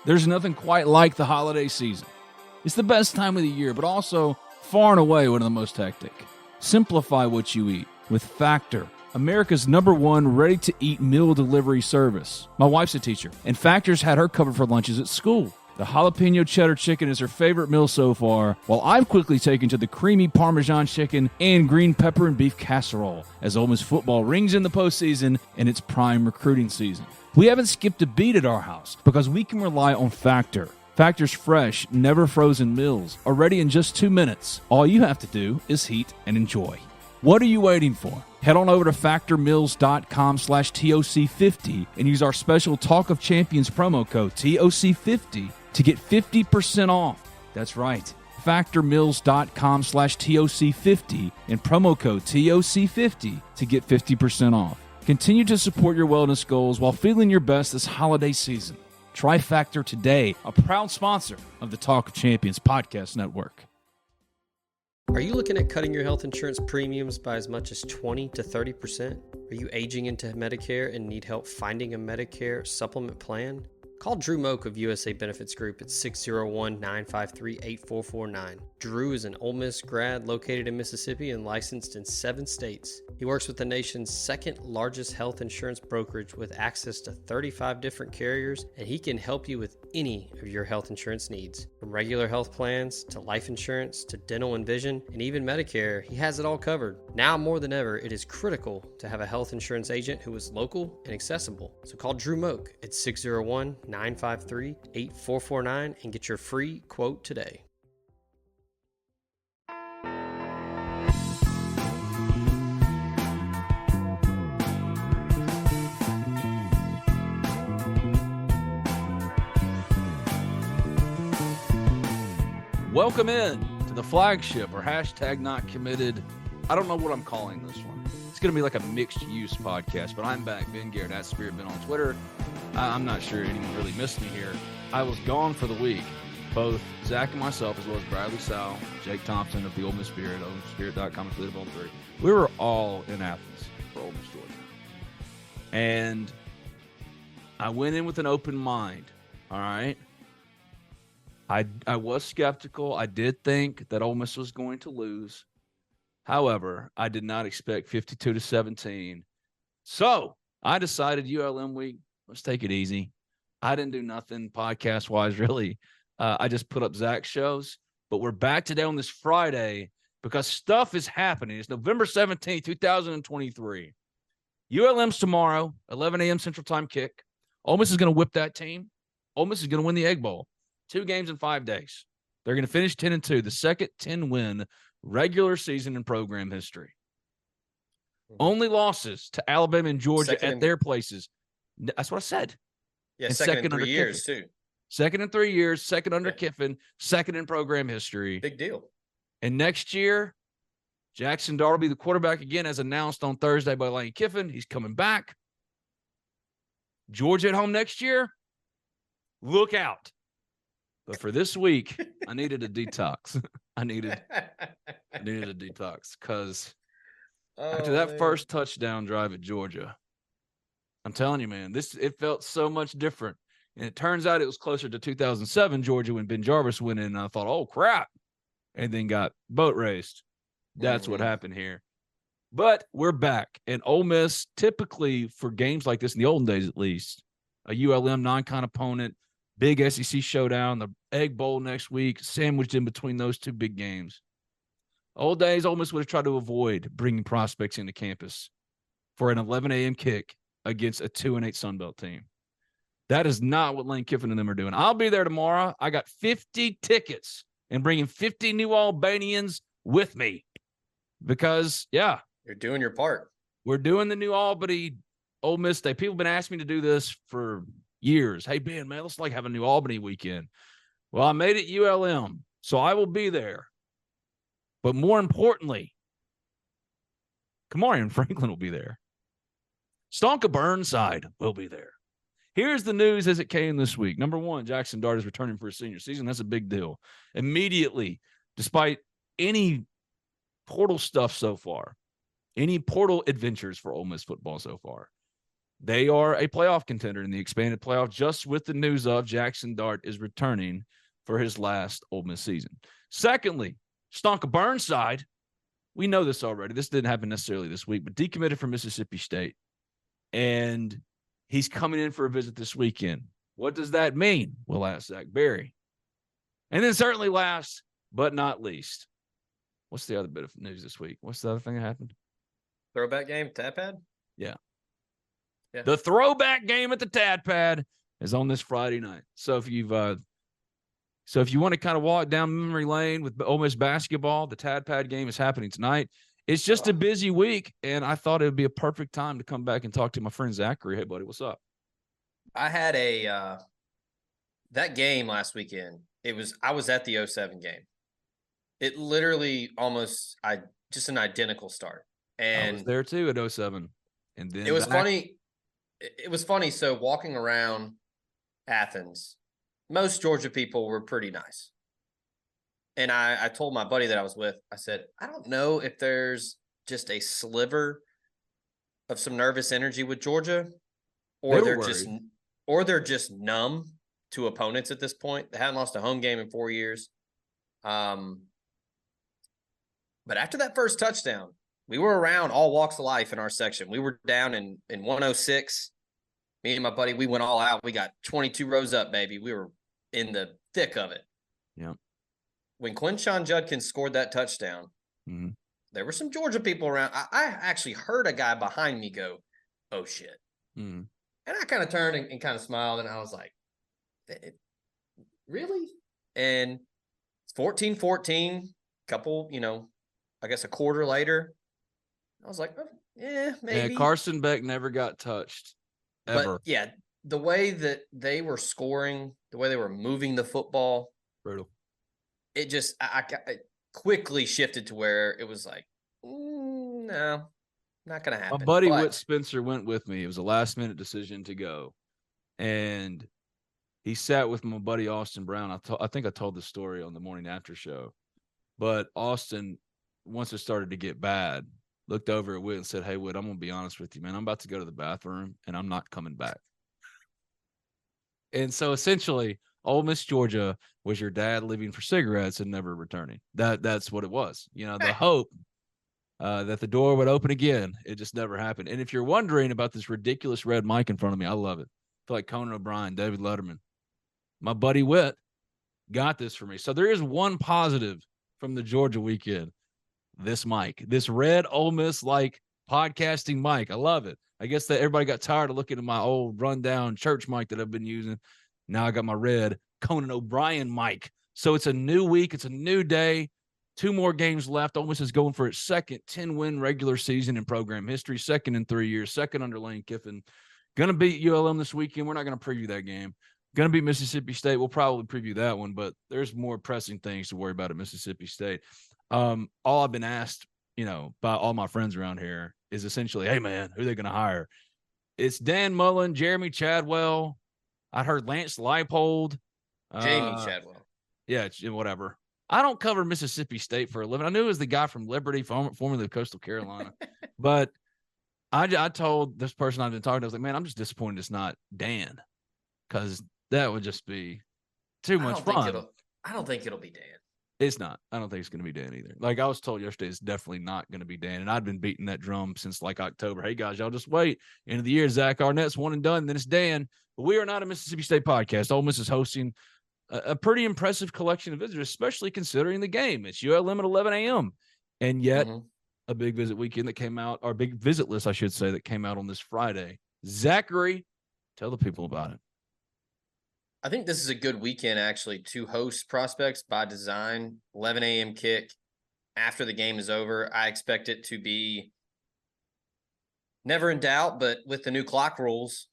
There's nothing quite like the holiday season. It's the best time of the year, but also far and away one of the most hectic. Simplify what you eat with Factor, America's #1 ready-to-eat meal delivery service. My wife's a teacher, and Factor's had her covered for lunches at school. The jalapeno cheddar chicken is her favorite meal so far, while I've quickly taken to the creamy Parmesan chicken and green pepper and beef casserole as Ole Miss football rings in the postseason and it's prime recruiting season. We haven't skipped a beat at our house because we can rely on Factor. Factor's fresh, never frozen meals are ready in just 2 minutes. All you have to do is heat and enjoy. What are you waiting for? Head on over to factormeals.com/TOC50 and use our special Talk of Champions promo code TOC50 to get 50% off. That's right. Factormeals.com/TOC50 and promo code TOC50 to get 50% off. Continue to support your wellness goals while feeling your best this holiday season. Try Factor today, a proud sponsor of the Talk of Champions podcast network. Are you looking at cutting your health insurance premiums by as much as 20 to 30%? Are you aging into Medicare and need help finding a Medicare supplement plan? Call Drew Moak of USA Benefits Group at 601-953-8449. Drew is an Ole Miss grad located in Mississippi and licensed in 7 states. He works with the nation's second largest health insurance brokerage with access to 35 different carriers, and he can help you with any of your health insurance needs. From regular health plans to life insurance to dental and vision and even Medicare, he has it all covered. Now more than ever, it is critical to have a health insurance agent who is local and accessible. So call Drew Moak at 601-953-8449 and get your free quote today. Welcome in to the Flagship, or hashtag not committed. I don't know what I'm calling this one. It's going to be like a mixed use podcast, but I'm back. Ben Garrett at Spirit Ben on Twitter. I'm not sure anyone really missed me here. I was gone for the week. Both Zach and myself, as well as Bradley Sowell, Jake Thompson of the Ole Miss Spirit, OleMissSpirit.com, affiliate of Ole 3. We were all in Athens for Ole Miss, Georgia. And I went in with an open mind, all right? I was skeptical. I did think that Ole Miss was going to lose. However, I did not expect 52-17. So I decided ULM week, let's take it easy. I didn't do nothing podcast-wise, really. I just put up Zach's shows. But we're back today on this Friday because stuff is happening. It's November 17th, 2023. ULM's tomorrow, 11 a.m. Central Time kick. Ole Miss is going to whip that team. Ole Miss is going to win the Egg Bowl. 2 games in 5 days. They're going to finish 10-2, the second 10-win regular season in program history. Only losses to Alabama and Georgia at their places. That's what I said. Yeah, and second in 3 years, Kiffin. too. Second in 3 years, second under Kiffin, second in program history. Big deal. And next year, Jaxson Dart will be the quarterback again, as announced on Thursday by Lane Kiffin. He's coming back. Georgia at home next year. Look out. But for this week, I needed a detox. I needed a detox because after that first touchdown drive at Georgia, I'm telling you, man, it felt so much different. And it turns out it was closer to 2007 Georgia when Ben Jarvis went in, and I thought, oh, crap, and then got boat raced. That's what happened here. But we're back. And Ole Miss, typically for games like this, in the olden days at least, a ULM non-con opponent, big SEC showdown, the Egg Bowl next week, sandwiched in between those 2 big games. Old days, Ole Miss would have tried to avoid bringing prospects into campus for an 11 a.m. kick against a 2-8 Sun Belt team. That is not what Lane Kiffin and them are doing. I'll be there tomorrow. I got 50 tickets and bringing 50 New Albanians with me because, yeah. You're doing your part. We're doing the New Albany Ole Miss Day. People have been asking me to do this for years. Hey, Ben, man, let's have a New Albany weekend. Well, I made it ULM, so I will be there. But more importantly, Kamarian Franklin will be there. Stonka Burnside will be there. Here's the news as it came this week. Number 1, Jaxson Dart is returning for his senior season. That's a big deal. Immediately, despite any portal stuff so far, any portal adventures for Ole Miss football so far, They are a playoff contender in the expanded playoff, just with the news of Jaxson Dart is returning for his last Ole Miss season. Secondly, Stonka Burnside. We know this already. This didn't happen necessarily this week, but decommitted from Mississippi State. And he's coming in for a visit this weekend. What does that mean? We'll ask Zach Berry. And then certainly last but not least, what's the other bit of news this week? What's the other thing that happened? Throwback game, Tad Pad? Yeah. Yeah. The throwback game at the Tad Pad is on this Friday night. So if you want to kind of walk down memory lane with Ole Miss basketball, the Tad Pad game is happening tonight. It's just a busy week, and I thought it would be a perfect time to come back and talk to my friend Zachary. Hey, buddy, what's up? I had that game last weekend. I was at the 07 game. It literally just an identical start. And I was there too at 07. And then it was funny. It was funny. So walking around Athens, most Georgia people were pretty nice. And I told my buddy that I was with, I said, I don't know if there's just a sliver of some nervous energy with Georgia, or they're just numb to opponents at this point. They hadn't lost a home game in 4 years. But after that first touchdown, we were around all walks of life in our section. We were down in 106. Me and my buddy, we went all out. We got 22 rows up, baby. We were in the thick of it. Yeah. When Quinshon Judkins scored that touchdown, there were some Georgia people around. I actually heard a guy behind me go, "Oh, shit." And I kind of turned and kind of smiled, and I was like, really? And it's 14-14, couple, I guess a quarter later. I was like, oh, yeah, maybe. Yeah, Carson Beck never got touched, ever. But, yeah, the way that they were scoring, the way they were moving the football. Brutal. It just I quickly shifted to where it was like, no, not going to happen. My buddy Whit Spencer went with me. It was a last-minute decision to go. And he sat with my buddy Austin Brown. I think I told the story on the morning after show. But Austin, once it started to get bad, looked over at Whit and said, "Hey, Whit, I'm going to be honest with you, man. I'm about to go to the bathroom, and I'm not coming back." And so essentially, Ole Miss, Georgia was your dad leaving for cigarettes and never returning. That's what it was. The hope that the door would open again. It just never happened. And if you're wondering about this ridiculous red mic in front of me, I love it. I feel like Conan O'Brien, David Letterman. My buddy Whit got this for me. So there is one positive from the Georgia weekend. This mic, this red Ole Miss like podcasting mic. I love it. I guess that everybody got tired of looking at my old rundown church mic that I've been using. Now I got my red Conan O'Brien mic. So it's a new week. It's a new day. 2 more games left. Ole Miss is going for its second 10-win regular season in program history, second in 3 years, second under Lane Kiffin. Going to beat ULM this weekend. We're not going to preview that game. Going to beat Mississippi State. We'll probably preview that one, but there's more pressing things to worry about at Mississippi State. All I've been asked, by all my friends around here is essentially, hey, man, who are they going to hire? It's Dan Mullen, Jeremy Chadwell. I heard Lance Leipold. Jamie Chadwell. Yeah, whatever. I don't cover Mississippi State for a living. I knew it was the guy from Liberty, formerly of Coastal Carolina. But I told this person I've been talking to, I was like, man, I'm just disappointed it's not Dan, because that would just be too much fun. I don't think it'll be Dan. It's not. I don't think it's going to be Dan either. Like I was told yesterday, it's definitely not going to be Dan. And I'd been beating that drum since like October. Hey, guys, y'all just wait. End of the year, Zach Arnett's one and done. Then it's Dan. But we are not a Mississippi State podcast. Ole Miss is hosting a pretty impressive collection of visitors, especially considering the game. It's ULM at 11 a.m. And yet a big visit weekend that came out, or big visit list, I should say, that came out on this Friday. Zachary, tell the people about it. I think this is a good weekend, actually, to host prospects by design. 11 a.m. kick after the game is over. I expect it to be never in doubt, but with the new clock rules,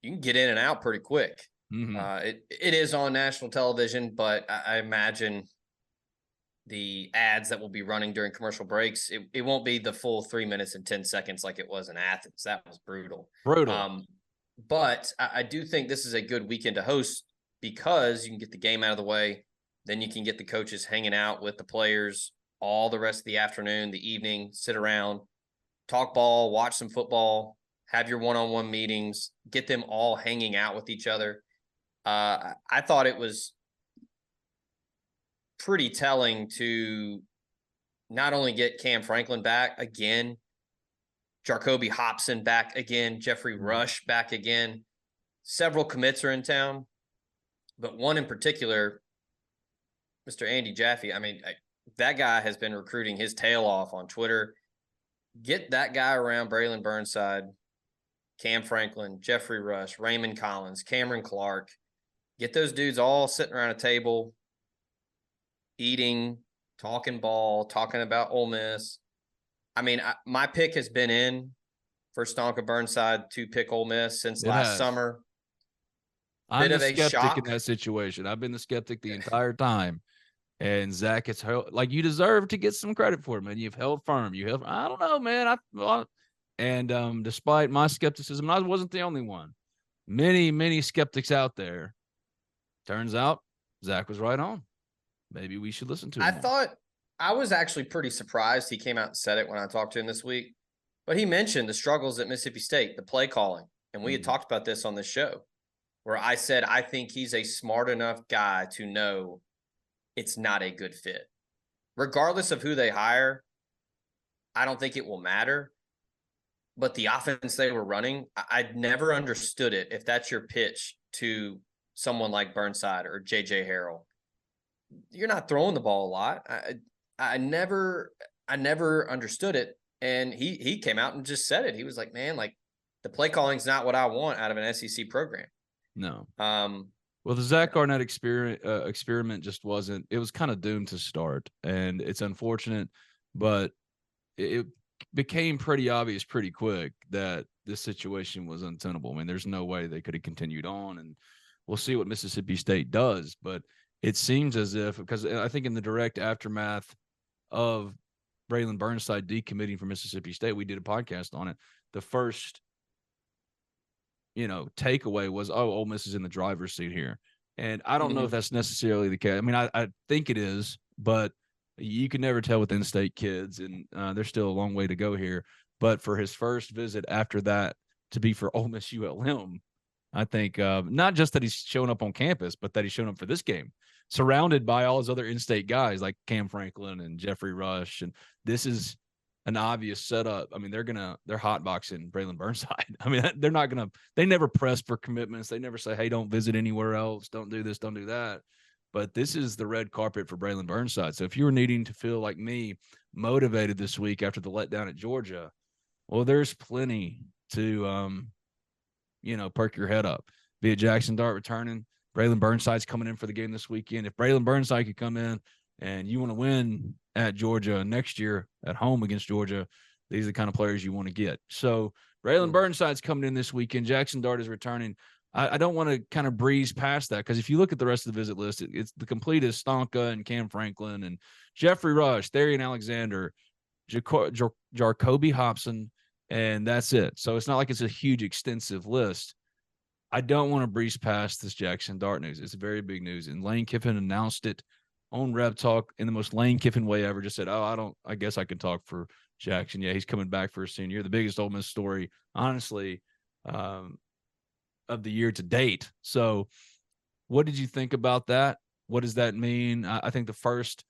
you can get in and out pretty quick. It is on national television, but I imagine the ads that will be running during commercial breaks, it won't be the full 3 minutes and 10 seconds like it was in Athens. That was brutal. But I do think this is a good weekend to host because you can get the game out of the way. Then you can get the coaches hanging out with the players all the rest of the afternoon, the evening, sit around, talk ball, watch some football. have your one-on-one meetings, get them all hanging out with each other. I thought it was pretty telling to not only get Cam Franklin back again, Jacoby Hobson back again, Jeffrey Rush back again. Several commits are in town, but one in particular, Mr. Andy Jaffe. I mean, that guy has been recruiting his tail off on Twitter. Get that guy around Braylon Burnside, Cam Franklin, Jeffrey Rush, Raymond Collins, Cameron Clark. Get those dudes all sitting around a table, eating, talking ball, talking about Ole Miss. I mean, my pick has been in for Stonka Burnside to pick Ole Miss since last summer. I'm the skeptic in that situation. I've been the skeptic the entire time. And Zach, it's like you deserve to get some credit for it, man. You've held firm. I don't know, man. Despite my skepticism, I wasn't the only one. Many skeptics out there. Turns out Zach was right on. Maybe we should listen to him. I was actually pretty surprised he came out and said it when I talked to him this week. But he mentioned the struggles at Mississippi State, the play calling. And we had talked about this on this show where I said I think he's a smart enough guy to know it's not a good fit. Regardless of who they hire, I don't think it will matter. But the offense they were running, I'd never understood it if that's your pitch to someone like Burnside or J.J. Harrell. You're not throwing the ball a lot. I never understood it. And he came out and just said it. He was like, man, like the play calling is not what I want out of an SEC program. No. Well, the Zach Arnett experiment just wasn't. It was kind of doomed to start, and it's unfortunate, but it became pretty obvious pretty quick that this situation was untenable. I mean, there's no way they could have continued on, and we'll see what Mississippi State does. But it seems as if, because I think in the direct aftermath of Braylon Burnside decommitting from Mississippi State, we did a podcast on it. The first takeaway was, Ole Miss is in the driver's seat here. And I don't know if that's necessarily the case. I mean, I think it is, but you can never tell with in-state kids, and there's still a long way to go here. But for his first visit after that to be for Ole Miss-ULM, I think not just that he's showing up on campus, but that he's showing up for this game, surrounded by all his other in-state guys like Cam Franklin and Jeffrey Rush. And this is an obvious setup. I mean, they're hotboxing Braylon Burnside. I mean, they never press for commitments. They never say, hey, don't visit anywhere else. Don't do this, don't do that. But this is the red carpet for Braylon Burnside. So if you were needing to feel like me, motivated this week after the letdown at Georgia, well, there's plenty to, perk your head up. Be it Jaxson Dart returning. Braylon Burnside's coming in for the game this weekend. If Braylon Burnside could come in and you want to win at Georgia next year at home against Georgia, these are the kind of players you want to get. So Braylon Burnside's coming in this weekend. Jaxson Dart is returning. I don't want to kind of breeze past that, because if you look at the rest of the visit list, it's the complete is Stonka and Cam Franklin and Jeffrey Rush, Therian Alexander, Jacoby Hobson, and that's it. So it's not like it's a huge, extensive list. I don't want to breeze past this Jaxson Dart news. It's very big news. And Lane Kiffin announced it on Rev Talk in the most Lane Kiffin way ever. Just said, I guess I can talk for Jaxson. Yeah, he's coming back for a senior. The biggest Ole Miss story, honestly, of the year to date. So what did you think about that? What does that mean? I think the first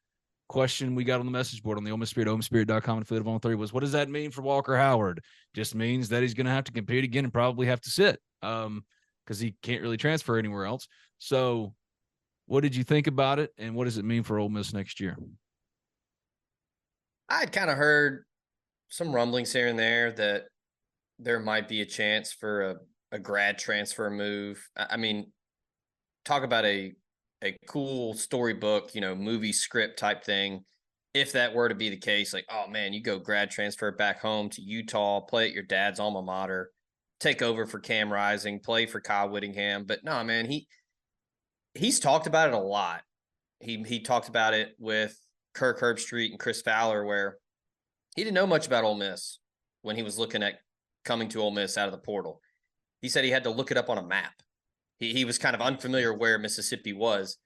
question we got on the message board on the Ole Miss Spirit, OleMissSpirit.com, and affiliate of On 3 was, what does that mean for Walker Howard? Just means that he's going to have to compete again and probably have to sit because he can't really transfer anywhere else. So what did you think about it, and what does it mean for Ole Miss next year? I'd kind of heard some rumblings here and there that there might be a chance for a grad transfer move. I mean, talk about a cool storybook, movie script type thing. If that were to be the case, like, oh man, you go grad transfer back home to Utah, play at your dad's alma mater, take over for Cam Rising, play for Kyle Whittingham. But no, man, he's talked about it a lot. He talked about it with Kirk Herbstreit and Chris Fowler, where he didn't know much about Ole Miss when he was looking at coming to Ole Miss out of the portal. He said he had to look it up on a map. He was kind of unfamiliar where Mississippi was.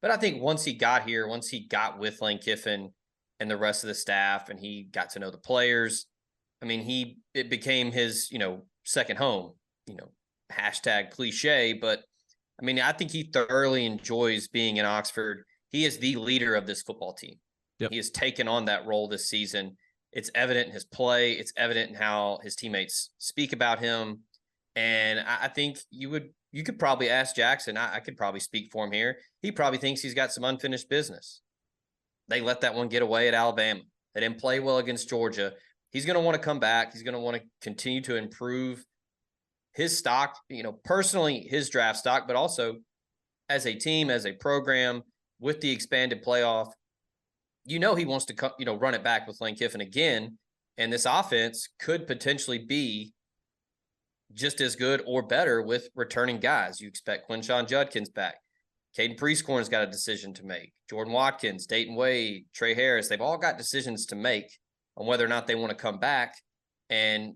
But I think once he got here, once he got with Lane Kiffin and the rest of the staff, and he got to know the players, I mean, it became his, second home, hashtag cliche, but I mean, I think he thoroughly enjoys being in Oxford. He is the leader of this football team. Yep. He has taken on that role this season. It's evident in his play. It's evident in how his teammates speak about him. And I think you could probably ask Jaxson. I could probably speak for him here. He probably thinks he's got some unfinished business. They let that one get away at Alabama. They didn't play well against Georgia. He's going to want to come back. He's going to want to continue to improve his stock, personally, his draft stock, but also as a team, as a program with the expanded playoff. He wants to, run it back with Lane Kiffin again. And this offense could potentially be just as good or better with returning guys. You expect Quinshon Judkins back. Caden Prescorn's got a decision to make. Jordan Watkins, Dayton Wade, Trey Harris, they've all got decisions to make on whether or not they want to come back and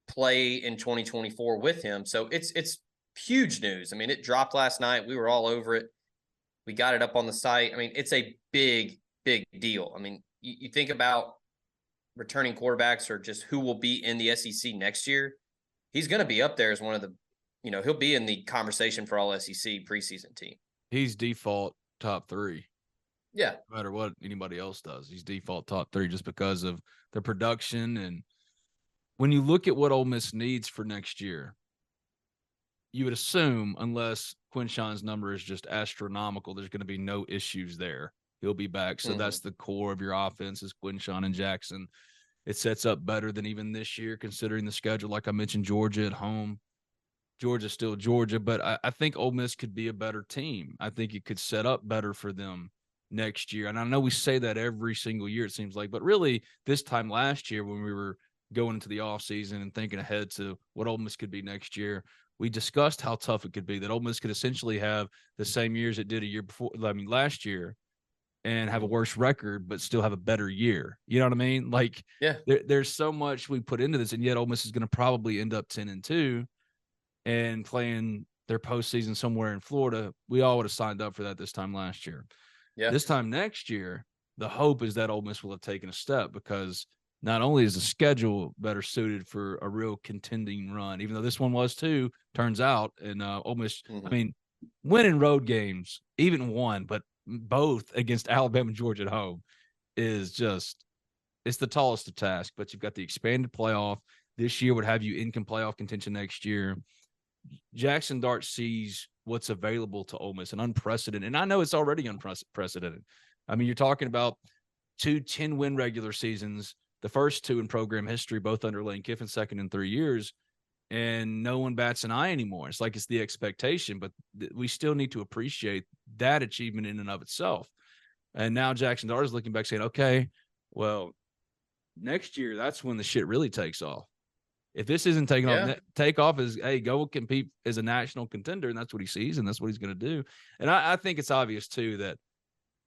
play in 2024 with him. So it's huge news. I mean, it dropped last night. We were all over it. We got it up on the site. I mean, it's a big, big deal. I mean, you think about returning quarterbacks or just who will be in the SEC next year. He's going to be up there as one of the, he'll be in the conversation for all SEC preseason team. He's default top 3. Yeah. No matter what anybody else does, he's default top 3 just because of the production. And when you look at what Ole Miss needs for next year, you would assume, unless Quinshon's number is just astronomical, there's going to be no issues there. He'll be back. So that's the core of your offense is Quinshon and Jaxson. It sets up better than even this year, considering the schedule. Like I mentioned, Georgia at home. Georgia's still Georgia, but I think Ole Miss could be a better team. I think it could set up better for them next year. And I know we say that every single year, it seems like, but really this time last year when we were going into the offseason and thinking ahead to what Ole Miss could be next year, we discussed how tough it could be, that Ole Miss could essentially have the same years it did last year, and have a worse record, but still have a better year. You know what I mean? Like, yeah, there's so much we put into this, and yet Ole Miss is going to probably end up 10-2 and playing their postseason somewhere in Florida. We all would have signed up for that this time last year. Yeah. This time next year, the hope is that Ole Miss will have taken a step, because not only is the schedule better suited for a real contending run, even though this one was too, turns out, and Ole Miss, I mean, winning road games, even one, but both against Alabama and Georgia at home is just, it's the tallest of task. But you've got the expanded playoff. This year would have you in playoff contention next year. Jaxson Dart sees what's available to Ole Miss, and unprecedented. And I know it's already unprecedented. I mean, you're talking about 2 10-win regular seasons, the first 2 in program history, both under Lane Kiffin, second in 3 years, and no one bats an eye anymore. It's like it's the expectation, but we still need to appreciate that achievement in and of itself. And now Jaxson Dart is looking back saying, okay, well, next year, that's when the shit really takes off. If this isn't taking off, take off is, hey, go compete as a national contender, and that's what he sees, and that's what he's going to do. And I think it's obvious, too, that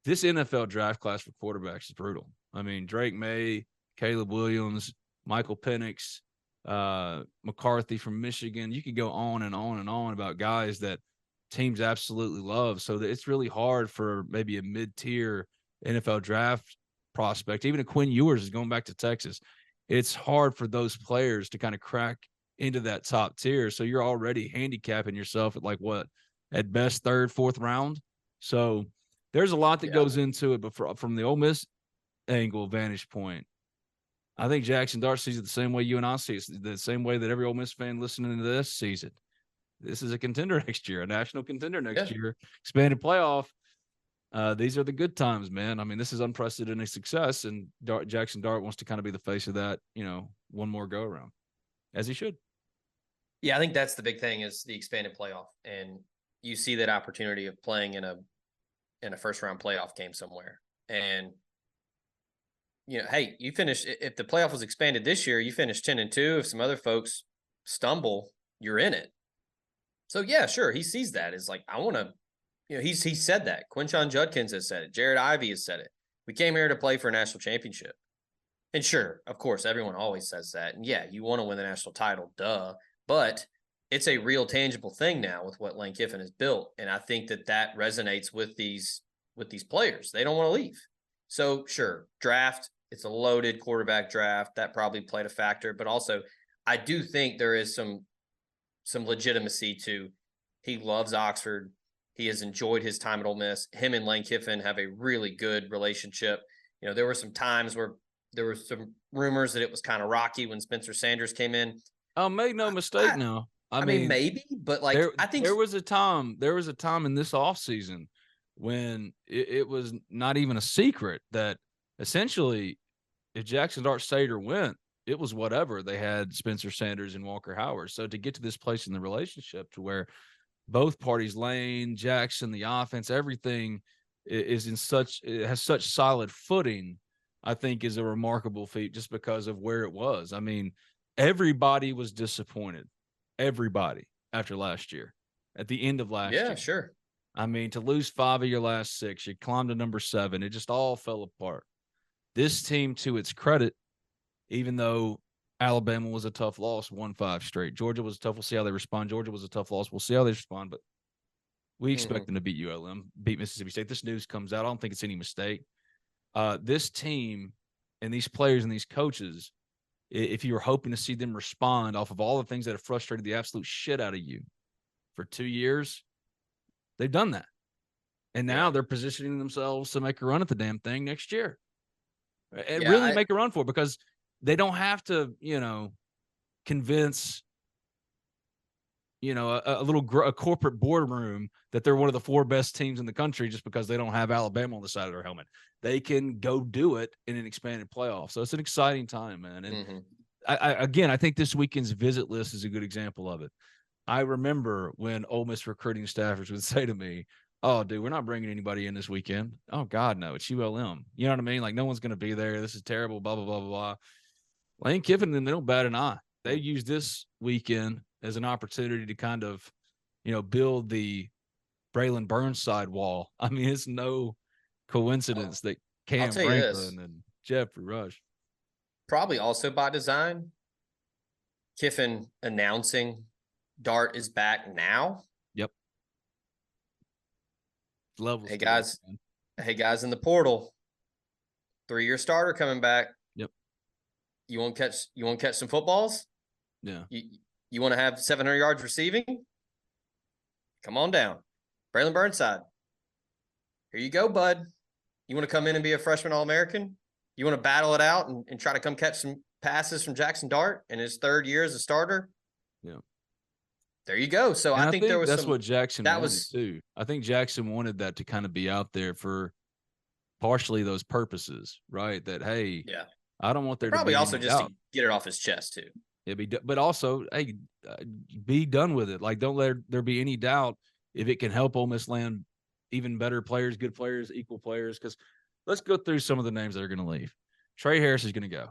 this NFL draft class for quarterbacks is brutal. I mean, Drake May, Caleb Williams, Michael Penix, McCarthy from Michigan. You could go on and on and on about guys that teams absolutely love. So that it's really hard for maybe a mid-tier NFL draft prospect. Even a Quinn Ewers is going back to Texas. It's hard for those players to kind of crack into that top tier. So you're already handicapping yourself at at best 3rd, 4th round. So there's a lot that goes into it. But from the Ole Miss angle vantage point, I think Jaxson Dart sees it the same way you and I see it, the same way that every Ole Miss fan listening to this sees it. This is a contender next year, a national contender next year, expanded playoff. These are the good times, man. I mean, this is unprecedented success, and Jaxson Dart wants to kind of be the face of that, one more go around, as he should. Yeah, I think that's the big thing is the expanded playoff, and you see that opportunity of playing in a first round playoff game somewhere. And hey, you finish, if the playoff was expanded this year, you finish 10-2. If some other folks stumble, you're in it. So yeah, sure, he sees that as like, I want to. He's said that. Quinshon Judkins has said it. Jared Ivey has said it. We came here to play for a national championship. And sure, of course, everyone always says that. And yeah, you want to win the national title, duh. But it's a real tangible thing now with what Lane Kiffin has built. And I think that resonates with these players. They don't want to leave. So sure, draft, it's a loaded quarterback draft. That probably played a factor. But also, I do think there is some legitimacy to he loves Oxford. He has enjoyed his time at Ole Miss. Him and Lane Kiffin have a really good relationship. You know, there were some times where there were some rumors that it was kind of rocky when Spencer Sanders came in. Oh, make no mistake now. I mean, maybe, but like I think there was a time in this offseason when it was not even a secret that essentially if Jaxson Dart stayed or went, it was whatever. They had Spencer Sanders and Walker Howard. So to get to this place in the relationship to where both parties, Lane, Jackson, the offense, everything is it has such solid footing, I think is a remarkable feat just because of where it was. I mean, everybody was disappointed. Everybody after last year, at the end of last year. Yeah, sure. I mean, to lose 5 of your last 6, you climbed to number 7. It just all fell apart. This team, to its credit, even though Alabama was a tough loss, won 5 straight. Georgia was tough. We'll see how they respond. Georgia was a tough loss. We'll see how they respond, but we expect them to beat ULM, beat Mississippi State. This news comes out. I don't think it's any mistake. This team and these players and these coaches, if you were hoping to see them respond off of all the things that have frustrated the absolute shit out of you for 2 years, they've done that. And now they're positioning themselves to make a run at the damn thing next year. And really make a run for it because they don't have to, convince, a corporate boardroom that they're one of the 4 best teams in the country just because they don't have Alabama on the side of their helmet. They can go do it in an expanded playoff. So it's an exciting time, man. And I think this weekend's visit list is a good example of it. I remember when Ole Miss recruiting staffers would say to me, "Oh, dude, we're not bringing anybody in this weekend." "Oh, God, no, it's ULM." You know what I mean? Like, no one's going to be there. This is terrible, blah, blah, blah, blah, blah. Lane Kiffin, they don't bat an eye. They use this weekend as an opportunity to kind of, build the Braylon Burnside wall. I mean, it's no coincidence that Cam Franklin and Jeffrey Rush. Probably also by design, Kiffin announcing Dart is back now. Yep. Levels. Hey guys in the portal. 3-year starter coming back. Yep. You want to catch some footballs? Yeah. You want to have 700 yards receiving? Come on down. Braylon Burnside. Here you go, bud. You want to come in and be a freshman All-American? You want to battle it out and try to come catch some passes from Jaxson Dart in his 3rd year as a starter? Yeah. There you go. So I think there was that's what Jackson wanted too. I think Jackson wanted that to kind of be out there for partially those purposes, right? That, hey, I don't want there probably to be also just to get it off his chest too. But also, hey, be done with it. Like, don't let there be any doubt if it can help Ole Miss land even better players, good players, equal players. Because let's go through some of the names that are going to leave. Trey Harris is going to go.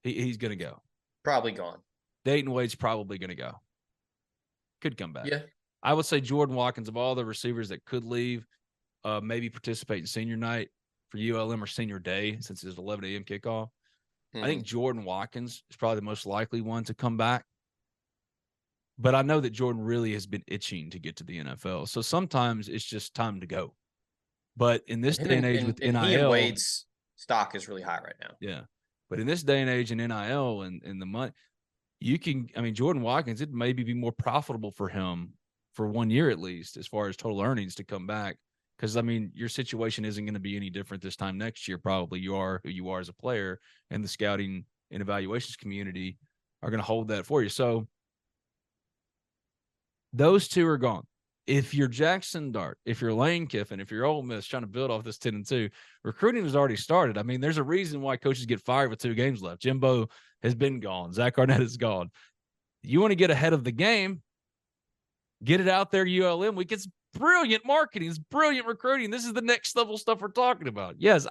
He's going to go. Probably gone. Dayton Wade's probably going to go. Could come back. Yeah. I would say Jordan Watkins, of all the receivers that could leave, maybe participate in senior night for ULM or senior day since it's 11 a.m. kickoff. I think Jordan Watkins is probably the most likely one to come back. But I know that Jordan really has been itching to get to the NFL. So sometimes it's just time to go. But in this day and age with NIL. He and Wade's stock is really high right now. Yeah. But in this day and age in NIL and the money, Jordan Watkins, it maybe be more profitable for him for 1 year at least, as far as total earnings to come back. Because, your situation isn't going to be any different this time next year. Probably you are who you are as a player, and the scouting and evaluations community are going to hold that for you. So those 2 are gone. If you're Jaxson Dart, if you're Lane Kiffin, if you're Ole Miss trying to build off this 10-2, recruiting has already started. There's a reason why coaches get fired with 2 games left. Jimbo has been gone. Zach Arnett is gone. You want to get ahead of the game, get it out there, ULM. We get brilliant marketing. It's brilliant recruiting. This is the next level stuff we're talking about. Yes,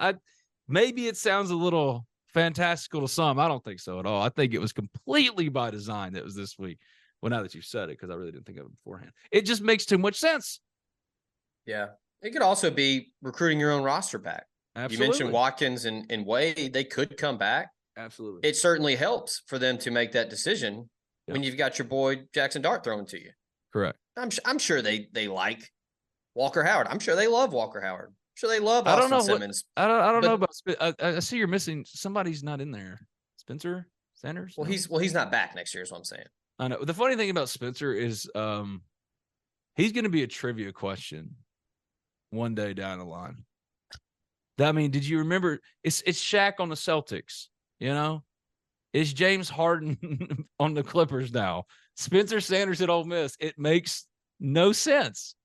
maybe it sounds a little fantastical to some. I don't think so at all. I think it was completely by design that was this week. Well, now that you've said it, because I really didn't think of it beforehand. It just makes too much sense. Yeah. It could also be recruiting your own roster back. Absolutely. You mentioned Watkins and Wade. They could come back. Absolutely. It certainly helps for them to make that decision when you've got your boy Jaxson Dart thrown to you. Correct. I'm sure they like Walker Howard. I'm sure they love Walker Howard. I'm sure they love Austin Simmons. I don't know about I see you're missing. Somebody's not in there. Spencer Sanders? Well, No? he's not back next year is what I'm saying. I know. The funny thing about Spencer is he's going to be a trivia question one day down the line. I mean, did you remember? It's Shaq on the Celtics, you know? It's James Harden on the Clippers now. Spencer Sanders at Ole Miss. It makes no sense.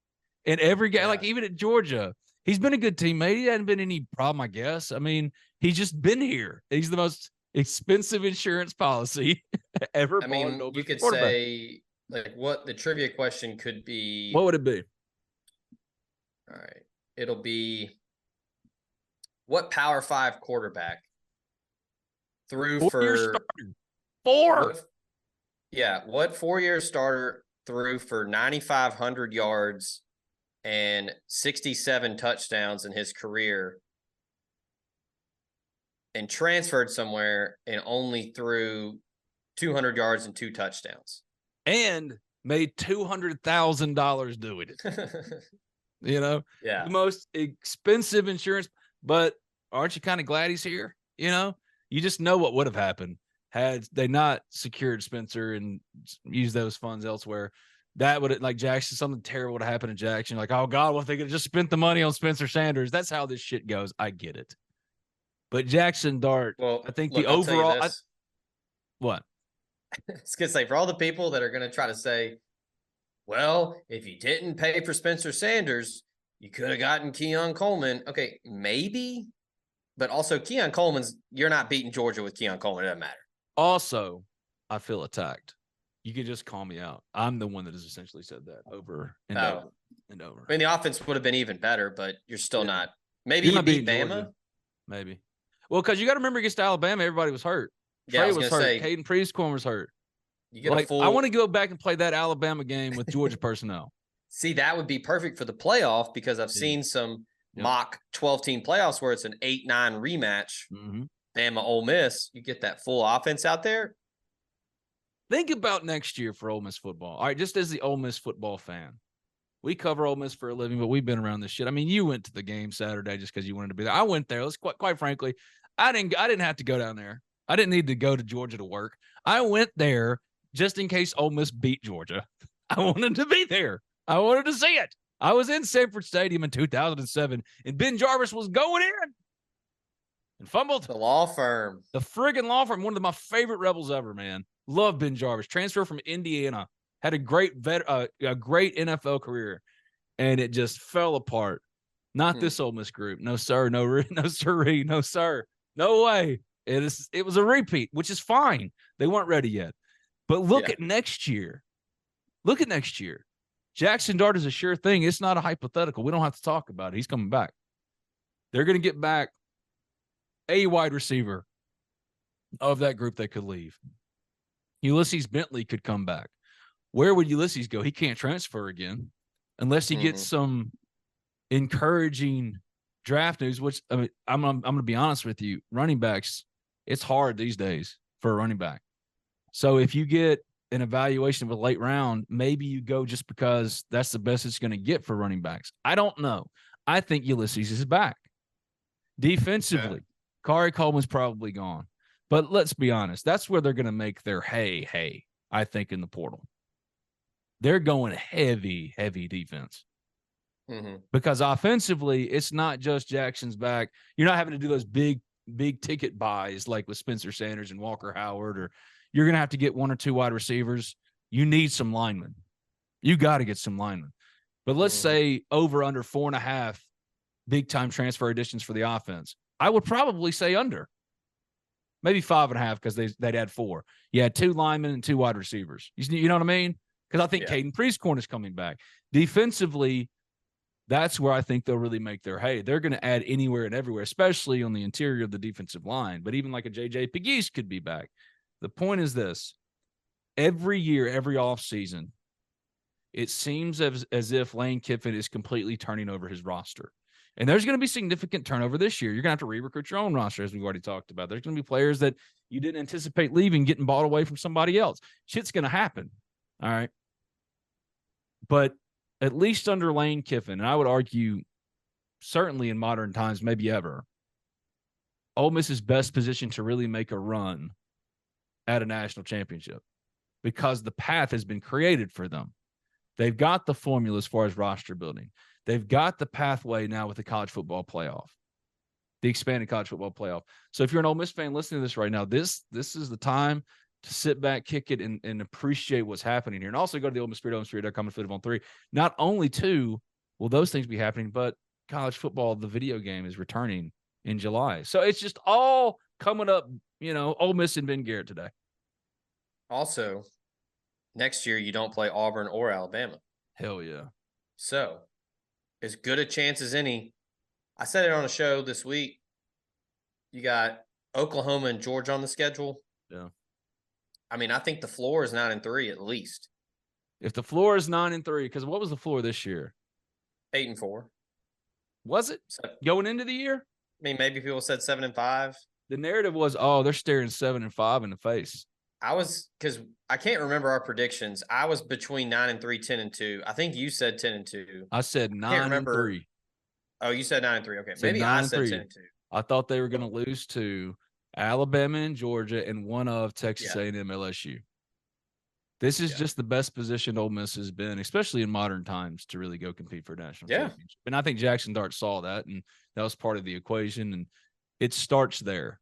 And every guy, like even at Georgia, he's been a good teammate. He hadn't been any problem, I guess. I mean, he's just been here. He's the most expensive insurance policy ever. I mean, you could say like what the trivia question could be. What would it be? All right. It'll be what Power 5 quarterback threw Four what 4-year starter threw for 9,500 yards and 67 touchdowns in his career and transferred somewhere and only threw 200 yards and 2 touchdowns. And made $200,000 doing it. You know? Yeah. The most expensive insurance, but aren't you kind of glad he's here? You know? You just know what would have happened had they not secured Spencer and used those funds elsewhere. That would have, like Jaxson, something terrible would have happened to Jaxson. Like, oh God, well, if they could have just spent the money on Spencer Sanders. That's how this shit goes. I get it. But Jaxson Dart, well, I think look, the overall what? I was gonna say, for all the people that are gonna try to say, well, if you didn't pay for Spencer Sanders, you could have gotten Keon Coleman. Okay, maybe. But also, Keon Coleman's, you're not beating Georgia with Keon Coleman. It doesn't matter. Also, I feel attacked. You can just call me out. I'm the one that has essentially said that over and over and over. I mean, the offense would have been even better, but you're still not. Maybe you beat Bama. Georgia. Maybe. Well, because you got to remember against Alabama, everybody was hurt. Yeah, Trey was hurt. Caden Prieskorn was hurt. You get a full. I want to go back and play that Alabama game with Georgia personnel. See, that would be perfect for the playoff because I've seen some mock 12-team playoffs where it's an 8-9 rematch. Mm-hmm. Bama, Ole Miss, you get that full offense out there. Think about next year for Ole Miss football. All right, just as the Ole Miss football fan, we cover Ole Miss for a living, but we've been around this shit. I mean, you went to the game Saturday just because you wanted to be there. I went there. Let's quite frankly, I didn't have to go down there. I didn't need to go to Georgia to work. I went there just in case Ole Miss beat Georgia. I wanted to be there. I wanted to see it. I was in Sanford Stadium in 2007, and Ben Jarvis was going in and fumbled. The law firm. The friggin' law firm. One of my favorite Rebels ever, man. Love Ben Jarvis. Transfer from Indiana. Had a great great NFL career, and it just fell apart. Not this Ole Miss group. No, sir. No, sirree. No, sir. No way. It was a repeat, which is fine. They weren't ready yet. But look at next year. Look at next year. Jaxson Dart is a sure thing. It's not a hypothetical. We don't have to talk about it. He's coming back. They're going to get back a wide receiver of that group that could leave. Ulysses Bentley could come back. Where would Ulysses go? He can't transfer again unless he gets some encouraging draft news, which I mean, I'm going to be honest with you. Running backs, it's hard these days for a running back. So if you get an evaluation of a late round, maybe you go just because that's the best it's going to get for running backs. I don't know. I think Ulysses is back. Defensively, Kari Coleman's probably gone. But let's be honest. That's where they're going to make their hay, I think, in the portal. They're going heavy defense. Because offensively, it's not just Jackson's back. You're not having to do those big ticket buys like with Spencer Sanders and Walker Howard, or you're going to have to get one or two wide receivers. You need some linemen. You got to get some linemen. But let's say over under 4.5 big-time transfer additions for the offense. I would probably say under. Maybe 5.5 because they'd add 4. You had 2 linemen and 2 wide receivers. You know what I mean? Because I think Caden Prieskorn is coming back. Defensively, that's where I think they'll really make their hay. They're going to add anywhere and everywhere, especially on the interior of the defensive line. But even like a J.J. Pegues could be back. The point is this. Every year, every offseason, it seems as if Lane Kiffin is completely turning over his roster. And there's going to be significant turnover this year. You're going to have to re-recruit your own roster, as we've already talked about. There's going to be players that you didn't anticipate leaving, getting bought away from somebody else. Shit's going to happen. All right. But at least under Lane Kiffin, and I would argue certainly in modern times, maybe ever, Ole Miss's best position to really make a run at a national championship because the path has been created for them. They've got the formula as far as roster building. They've got the pathway now with the college football playoff, the expanded college football playoff. So if you're an Ole Miss fan listening to this right now, this is the time to sit back, kick it, and appreciate what's happening here. And also go to the Ole Miss Spirit, OleMissSpirit.com, and Flip on 3. Not only will those things be happening, but college football, the video game, is returning in July. So it's just all coming up, Ole Miss and Ben Garrett today. Also, next year you don't play Auburn or Alabama. Hell yeah. So, as good a chance as any. I said it on a show this week. You got Oklahoma and Georgia on the schedule. Yeah. I mean, I think the floor is 9-3 at least. If the floor is 9-3, because what was the floor this year? 8-4. Was it going into the year? I mean, maybe people said 7-5. The narrative was, they're staring 7-5 in the face. Because I can't remember our predictions. I was between 9-3, 10-2. I think you said 10-2. I said 9-3. Oh, you said 9-3. Okay, maybe I said 10-2. I thought they were going to lose to Alabama and Georgia and one of Texas A&M, LSU. This is just the best position Ole Miss has been, especially in modern times, to really go compete for a national championship. And I think Jaxson Dart saw that, and that was part of the equation, and it starts there.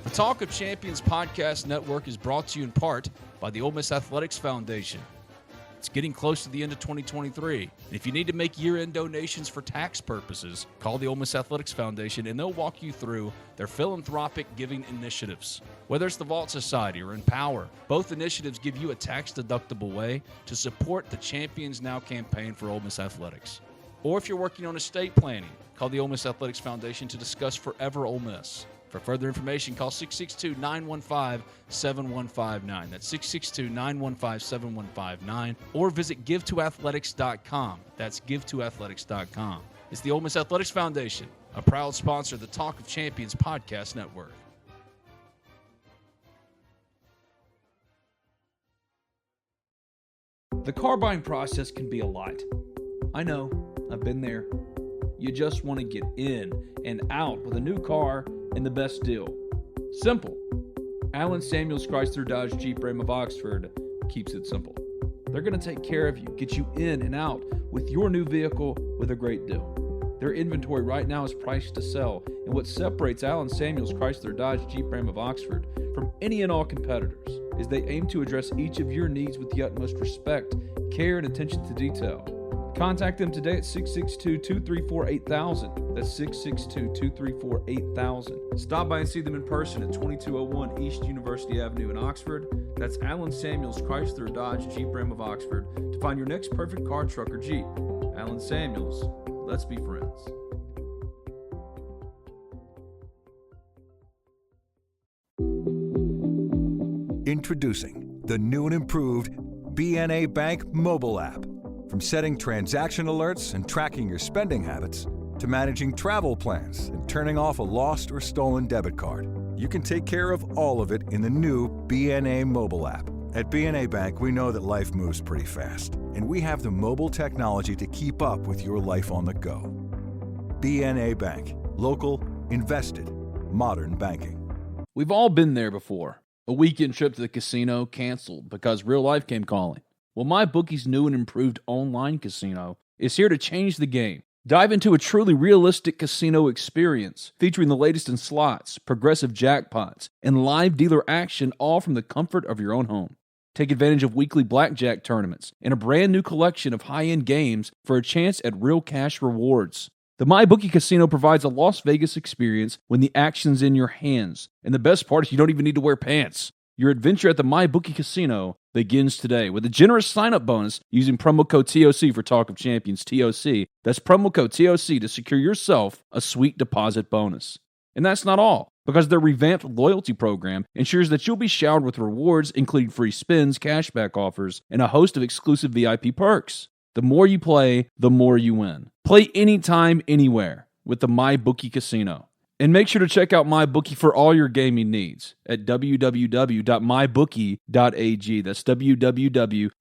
The Talk of Champions podcast network is brought to you in part by the Ole Miss Athletics Foundation. It's getting close to the end of 2023. And if you need to make year-end donations for tax purposes, call the Ole Miss Athletics Foundation and they'll walk you through their philanthropic giving initiatives. Whether it's the Vault Society or Empower, both initiatives give you a tax-deductible way to support the Champions Now campaign for Ole Miss Athletics. Or if you're working on estate planning, call the Ole Miss Athletics Foundation to discuss Forever Ole Miss. For further information, call 662-915-7159. That's 662-915-7159. Or visit givetoathletics.com. That's givetoathletics.com. It's the Ole Miss Athletics Foundation, a proud sponsor of the Talk of Champions podcast network. The car buying process can be a lot. I know, I've been there. You just want to get in and out with a new car and the best deal. Simple. Allen Samuels Chrysler Dodge Jeep Ram of Oxford keeps it simple. They're going to take care of you, get you in and out with your new vehicle with a great deal. Their inventory right now is priced to sell, and what separates Allen Samuels Chrysler Dodge Jeep Ram of Oxford from any and all competitors is they aim to address each of your needs with the utmost respect, care, and attention to detail. Contact them today at 662-234-8000. That's 662-234-8000. Stop by and see them in person at 2201 East University Avenue in Oxford. That's Allen Samuels Chrysler Dodge Jeep Ram of Oxford to find your next perfect car, truck, or Jeep. Allen Samuels, let's be friends. Introducing the new and improved BNA Bank mobile app. From setting transaction alerts and tracking your spending habits to managing travel plans and turning off a lost or stolen debit card, you can take care of all of it in the new BNA mobile app. At BNA Bank, we know that life moves pretty fast, and we have the mobile technology to keep up with your life on the go. BNA Bank. Local, invested, modern banking. We've all been there before. A weekend trip to the casino canceled because real life came calling. Well, MyBookie's new and improved online casino is here to change the game. Dive into a truly realistic casino experience featuring the latest in slots, progressive jackpots, and live dealer action, all from the comfort of your own home. Take advantage of weekly blackjack tournaments and a brand new collection of high-end games for a chance at real cash rewards. The MyBookie Casino provides a Las Vegas experience when the action's in your hands. And the best part is you don't even need to wear pants. Your adventure at the MyBookie Casino begins today with a generous sign-up bonus using promo code TOC for Talk of Champions, TOC. That's promo code TOC to secure yourself a sweet deposit bonus. And that's not all, because their revamped loyalty program ensures that you'll be showered with rewards, including free spins, cashback offers, and a host of exclusive VIP perks. The more you play, the more you win. Play anytime, anywhere with the MyBookie Casino. And make sure to check out MyBookie for all your gaming needs at www.mybookie.ag. That's www.mybookie.ag.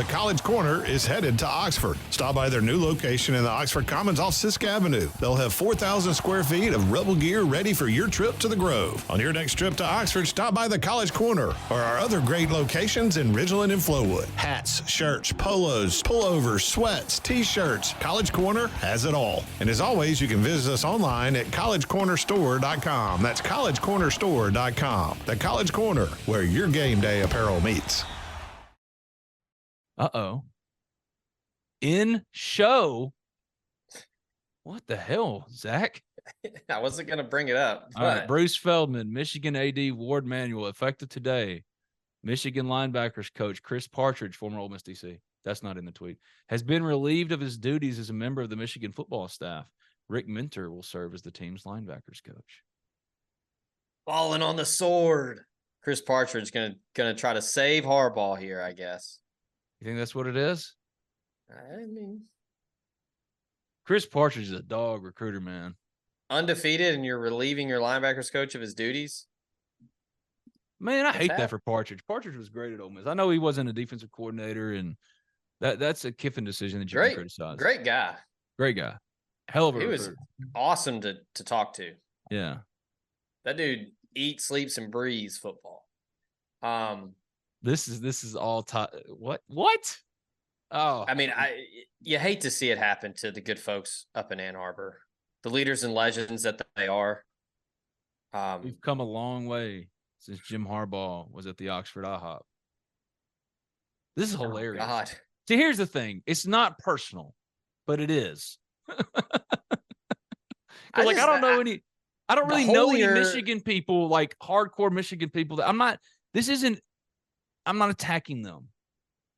The College Corner is headed to Oxford. Stop by their new location in the Oxford Commons off Sisk Avenue. They'll have 4,000 square feet of Rebel gear ready for your trip to the Grove. On your next trip to Oxford, stop by the College Corner or our other great locations in Ridgeland and Flowood. Hats, shirts, polos, pullovers, sweats, t-shirts. College Corner has it all. And as always, you can visit us online at collegecornerstore.com. That's collegecornerstore.com. The College Corner, where your game day apparel meets. Uh-oh. In show. What the hell, Zach? I wasn't going to bring it up. All right, Bruce Feldman, Michigan AD Ward Manuel, effective today. Michigan linebackers coach Chris Partridge, former Ole Miss DC, that's not in the tweet, has been relieved of his duties as a member of the Michigan football staff. Rick Minter will serve as the team's linebackers coach. Falling on the sword. Chris Partridge gonna try to save Harbaugh here, I guess. You think that's what it is? I mean, Chris Partridge is a dog recruiter, man. Undefeated, and you're relieving your linebackers coach of his duties? Man, I hate that for Partridge. Partridge was great at Ole Miss. I know he wasn't a defensive coordinator, and that's a Kiffin decision that you can criticize. Great guy. Great guy. Hell of a recruiter. Was awesome to talk to. Yeah. That dude eats, sleeps, and breathes football. This is all what? Oh, I mean, you hate to see it happen to the good folks up in Ann Arbor, the leaders and legends that they are. We've come a long way since Jim Harbaugh was at the Oxford IHOP. This is hilarious. Oh, God. See, here's the thing. It's not personal, but it is. I don't really know any Michigan people, like hardcore Michigan people. I'm not attacking them.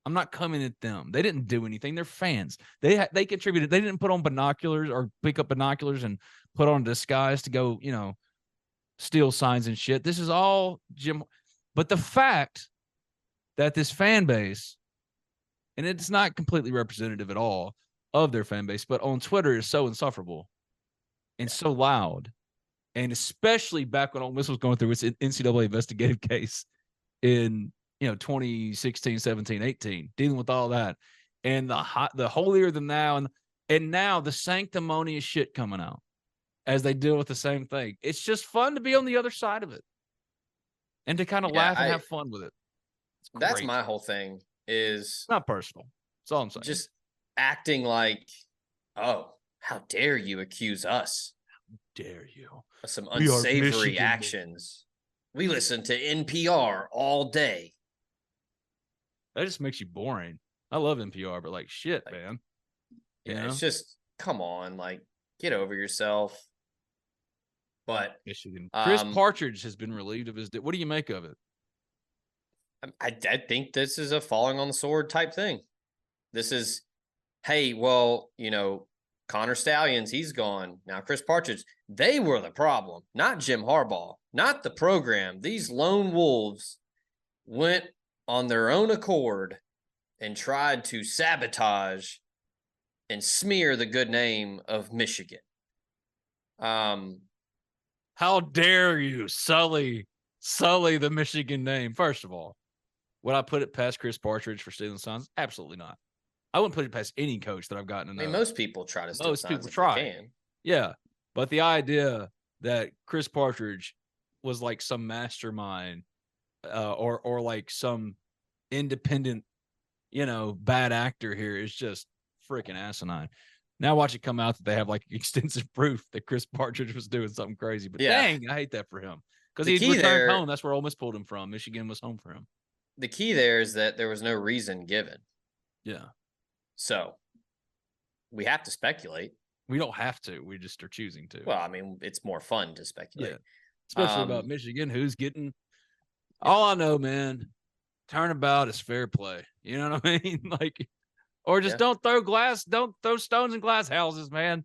I'm not coming at them. They didn't do anything. They're fans. They contributed. They didn't put on binoculars or pick up binoculars and put on a disguise to go, steal signs and shit. This is all Jim. But the fact that this fan base, and it's not completely representative at all of their fan base, but on Twitter is so insufferable and so loud. And especially back when Ole Miss was going through its NCAA investigative case in 2016, 17, 18, dealing with all that, and the holier than thou, and now the sanctimonious shit coming out as they deal with the same thing. It's just fun to be on the other side of it and to kind of laugh and have fun with it. That's my whole thing. Is it's not personal. That's all I'm saying. Just acting like, oh, how dare you accuse us? How dare you? Of some unsavory actions. We listen to NPR all day. That just makes you boring. I love NPR, but shit, man. Yeah, it's just, come on, get over yourself. But Michigan. Chris Partridge has been relieved of his. What do you make of it? I think this is a falling on the sword type thing. This is, hey, well, Connor Stallions, he's gone. Now Chris Partridge, they were the problem, not Jim Harbaugh, not the program. These lone wolves went on their own accord and tried to sabotage and smear the good name of Michigan. How dare you sully the Michigan name? First of all, would I put it past Chris Partridge for stealing signs? Absolutely not. I wouldn't put it past any coach that I've gotten to know. I mean, most people try to steal signs if they can. Yeah, but the idea that Chris Partridge was like some mastermind or like some independent, bad actor here is just freaking asinine. Now watch it come out that they have extensive proof that Chris Partridge was doing something crazy. But dang, I hate that for him because he returned home. That's where Ole Miss pulled him from. Michigan was home for him. The key there is that there was no reason given. Yeah. So we have to speculate. We don't have to. We just are choosing to. Well, I mean, it's more fun to speculate. Yeah. Especially about Michigan, who's getting all I know, man. Turnabout is fair play. You know what I mean? Or just don't throw stones in glass houses, man.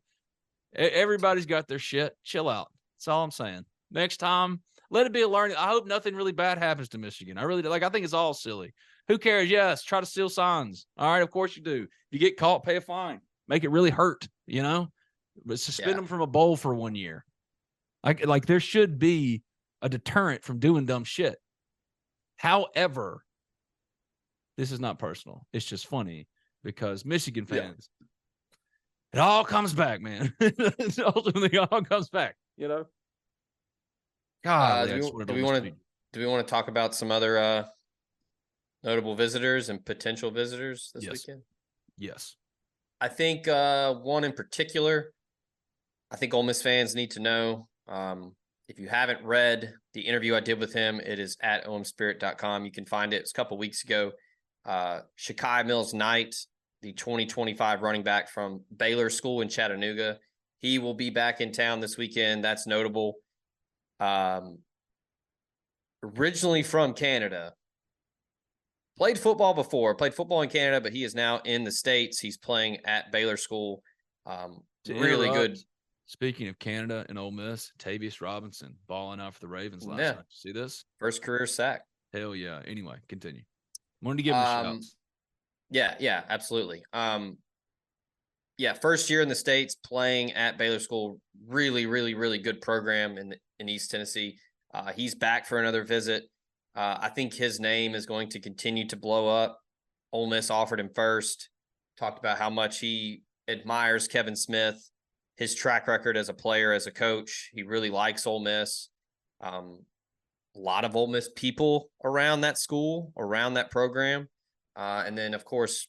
Everybody's got their shit. Chill out. That's all I'm saying. Next time, let it be a learning. I hope nothing really bad happens to Michigan. I really do. I think it's all silly. Who cares? Yes, try to steal signs. All right, of course you do. If you get caught, pay a fine. Make it really hurt, But suspend them from a bowl for 1 year. There should be a deterrent from doing dumb shit. However, this is not personal. It's just funny because Michigan fans, it all comes back, man. Ultimately, it all comes back, you know? God, Do we want to talk about some other notable visitors and potential visitors this weekend? Yes. I think one in particular, I think Ole Miss fans need to know. If you haven't read the interview I did with him, it is at omspirit.com. You can find it. It's a couple weeks ago. Shakai Mills-Knight, the 2025 running back from Baylor School in Chattanooga. He will be back in town this weekend. That's notable. Originally from Canada. Played football in Canada, but he is now in the States. He's playing at Baylor School. Really good. Speaking of Canada and Ole Miss, Tavius Robinson balling out for the Ravens last night. See this? First career sack. Hell yeah. Anyway, continue. Wanted to give him a shout. Yeah, absolutely. First year in the States playing at Baylor School. Really, really, really good program in East Tennessee. He's back for another visit. I think his name is going to continue to blow up. Ole Miss offered him first. Talked about how much he admires Kevin Smith, his track record as a player, as a coach. He really likes Ole Miss. A lot of Ole Miss people around that school, around that program. And then, of course,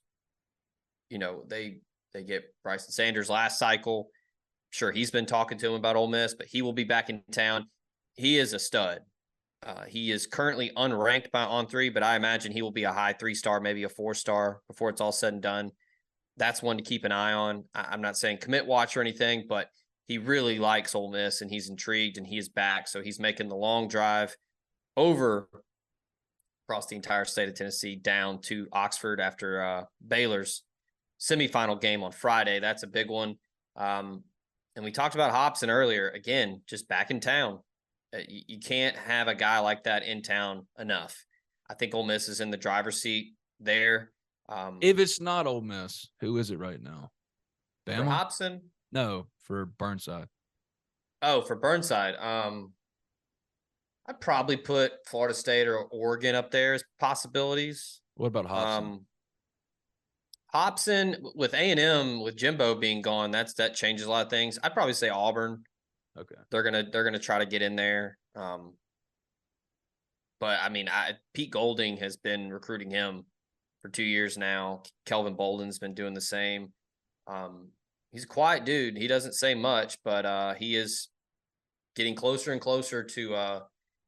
they get Bryson Sanders last cycle. Sure, he's been talking to him about Ole Miss, but he will be back in town. He is a stud. He is currently unranked by On3, but I imagine he will be a high 3-star, maybe a 4-star before it's all said and done. That's one to keep an eye on. I'm not saying commit watch or anything, but he really likes Ole Miss and he's intrigued and he is back. So he's making the long drive over across the entire state of Tennessee down to Oxford after Baylor's semifinal game on Friday. That's a big one. And we talked about Hobson earlier. Again, just back in town. You can't have a guy like that in town enough. I think Ole Miss is in the driver's seat there. If it's not Ole Miss, who is it right now? Bama? For Hobson? No, for Burnside. Oh, for Burnside. I'd probably put Florida State or Oregon up there as possibilities. What about Hobson? Hobson with A&M, with Jimbo being gone, that changes a lot of things. I'd probably say Auburn. Okay. They're gonna try to get in there. But I mean, Pete Golding has been recruiting him for 2 years now. Kelvin Bolden's been doing the same. He's a quiet dude. He doesn't say much, but he is getting closer and closer to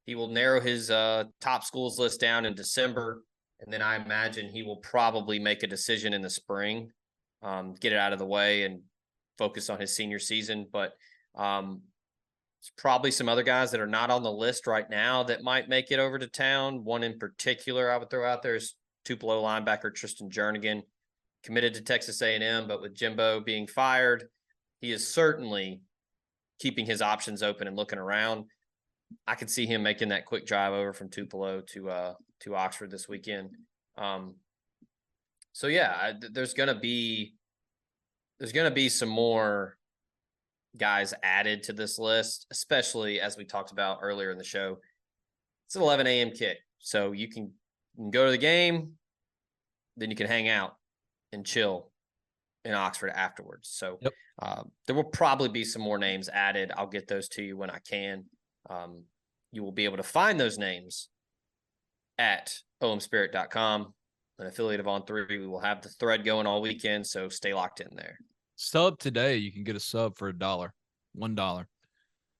he will narrow his top schools list down in December. And then I imagine he will probably make a decision in the spring, get it out of the way and focus on his senior season. But there's probably some other guys that are not on the list right now that might make it over to town. One in particular I would throw out there is Tupelo linebacker Tristan Jernigan, committed to Texas A&M, but with Jimbo being fired, he is certainly keeping his options open and looking around. I could see him making that quick drive over from Tupelo to Oxford this weekend. There's gonna be some more guys added to this list, especially as we talked about earlier in the show. It's an 11 a.m. kick, so you can go to the game, then you can hang out and chill in Oxford afterwards. So there will probably be some more names added. I'll get those to you when I can. You will be able to find those names at omspirit.com, an affiliate of On3. We will have the thread going all weekend, so stay locked in there. Sub today, you can get a sub for $1.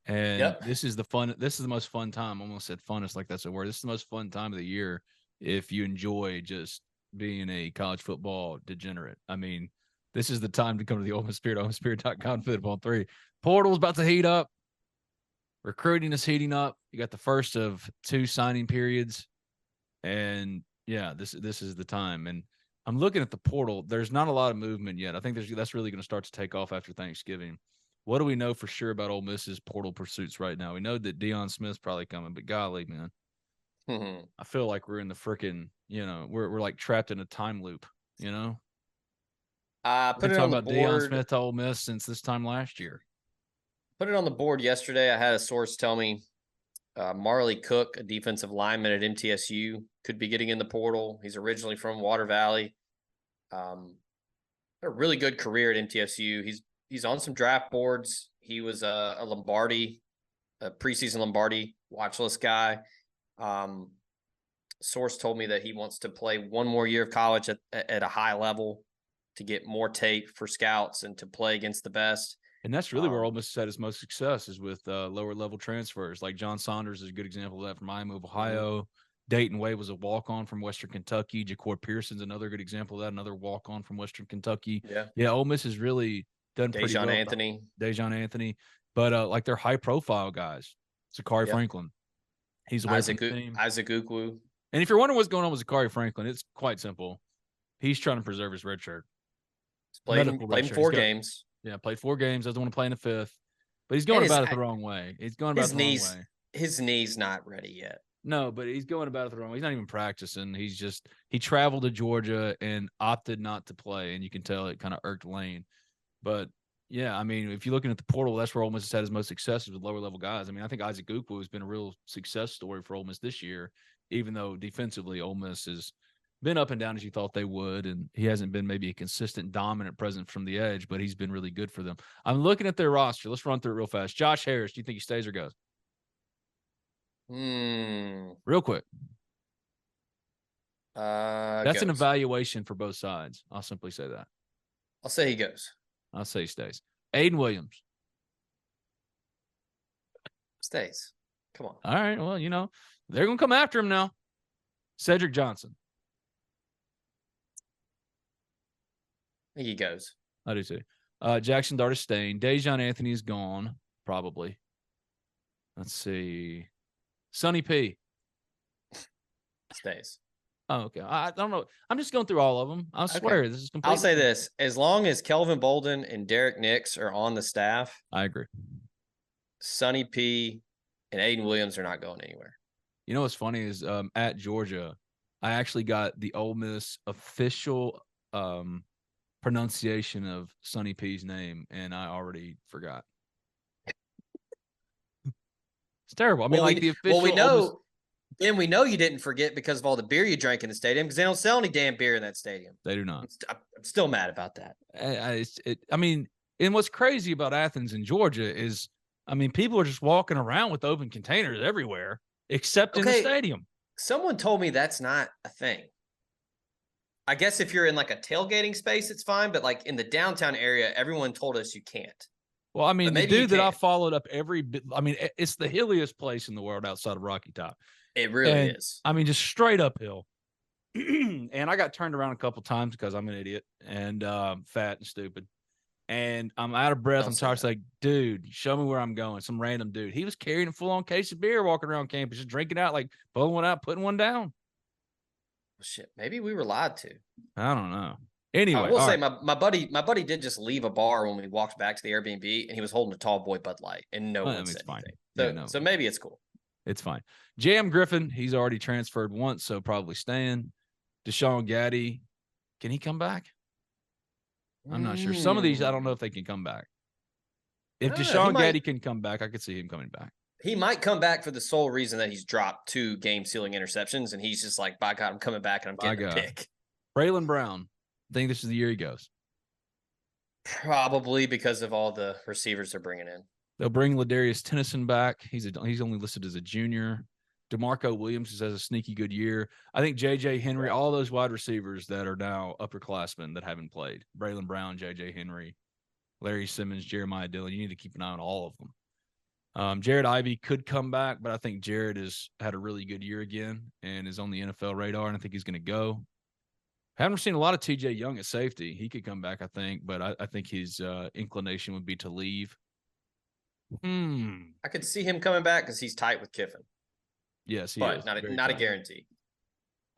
And this is the most fun time. I almost said funnest, like that's a word. This is the most fun time of the year if you enjoy just being a college football degenerate. I mean, this is the time to come to the Ole Miss Spirit, omspirit.com, football 3. Portal's about to heat up. Recruiting is heating up. You got the first of 2 signing periods. And yeah, this is the time. And I'm looking at the portal. There's not a lot of movement yet. I think that's really going to start to take off after Thanksgiving. What do we know for sure about Ole Miss's portal pursuits right now? We know that Deion Smith's probably coming, but golly, man. I feel like we're in the freaking, we're like trapped in a time loop, Put it talking on the about board. Deion Smith to Ole Miss since this time last year. Put it on the board yesterday. I had a source tell me Marley Cook, a defensive lineman at MTSU, could be getting in the portal. He's originally from Water Valley. A really good career at MTSU. He's on some draft boards. He was a Lombardi, a preseason Lombardi watch list guy. Source told me that he wants to play one more year of college at a high level to get more tape for scouts and to play against the best. And that's really where Ole Miss had his most success is with lower level transfers. Like John Saunders is a good example of that from Miami of Ohio. Dayton Way was a walk-on from Western Kentucky. Ja'Cour Pearson's another good example of that, another walk-on from Western Kentucky. Yeah, Ole Miss has really done pretty well. Dejon Anthony. But like their high-profile guys, Zachary Franklin. He's away from the team. Isaac Ukwu. And if you're wondering what's going on with Zachary Franklin, it's quite simple. He's trying to preserve his red shirt. He's played 4 games. Yeah, played 4 games. Doesn't want to play in the 5th. But he's going about it the wrong way. He's going about it the wrong way. His knee's not ready yet. No, but he's going about it the wrong way. He's not even practicing. He traveled to Georgia and opted not to play, and you can tell it kind of irked Lane. But, yeah, I mean, if you're looking at the portal, that's where Ole Miss has had his most successes with lower-level guys. I mean, I think Isaac Ukwu has been a real success story for Ole Miss this year, even though defensively Ole Miss has been up and down as you thought they would, and he hasn't been maybe a consistent, dominant presence from the edge, but he's been really good for them. I'm looking at their roster. Let's run through it real fast. Josh Harris, do you think he stays or goes? Real quick. That's goes. An evaluation for both sides. I'll simply say that. I'll say he goes. I'll say he stays. Aiden Williams. Stays. Come on. All right. Well, they're going to come after him now. Cedric Johnson. I think he goes. I do too. Jaxson Dart is staying. Dejon Anthony is gone, probably. Let's see. Sonny P. Stays. Oh, okay. I don't know. I'm just going through all of them. I swear this is completely. I'll say this. As long as Kelvin Bolden and Derek Nix are on the staff, I agree. Sonny P and Aiden Williams are not going anywhere. You know what's funny is at Georgia, I actually got the Ole Miss official pronunciation of Sonny P's name, and I already forgot. It's terrible. I mean, the official. Well, we know you didn't forget because of all the beer you drank in the stadium because they don't sell any damn beer in that stadium. They do not. I'm still mad about that. I mean, and what's crazy about Athens and Georgia is, I mean, people are just walking around with open containers everywhere except in the stadium. Someone told me that's not a thing. I guess if you're in like a tailgating space, it's fine. But like in the downtown area, everyone told us you can't. Well, I mean, the dude that I followed up it's the hilliest place in the world outside of Rocky Top. It really is. I mean, just straight uphill. And I got turned around a couple times because I'm an idiot and fat and stupid. And I'm out of breath. I'm tired. It's like, dude, show me where I'm going. Some random dude. He was carrying a full-on case of beer walking around campus, just drinking out, like pulling one out, putting one down. Well, shit, maybe we were lied to. I don't know. Anyway, I will say my buddy did just leave a bar when we walked back to the Airbnb, and he was holding a tall boy Bud Light, and no one said anything. So maybe it's cool. It's fine. Jam Griffin, he's already transferred once, so probably staying. Deshaun Gaddy, can he come back? I'm not sure. Some of these, I don't know if they can come back. If Deshaun Gaddy can come back, I could see him coming back. He might come back for the sole reason that he's dropped 2 game-sealing interceptions, and he's just like, by God, I'm coming back, and I'm getting a pick. Braylon Brown, I think this is the year he goes. Probably because of all the receivers they're bringing in. They'll bring Ladarius Tennyson back. He's only listed as a junior. DeMarco Williams has a sneaky good year. I think J.J. Henry, all those wide receivers that are now upperclassmen that haven't played. Braylon Brown, J.J. Henry, Larry Simmons, Jeremiah Dillon. You need to keep an eye on all of them. Jared Ivey could come back, but I think Jared has had a really good year again and is on the NFL radar, and I think he's going to go. Haven't seen a lot of TJ Young at safety. He could come back, I think, but I think his inclination would be to leave. I could see him coming back because he's tight with Kiffin. Yes, he but is. not a guarantee.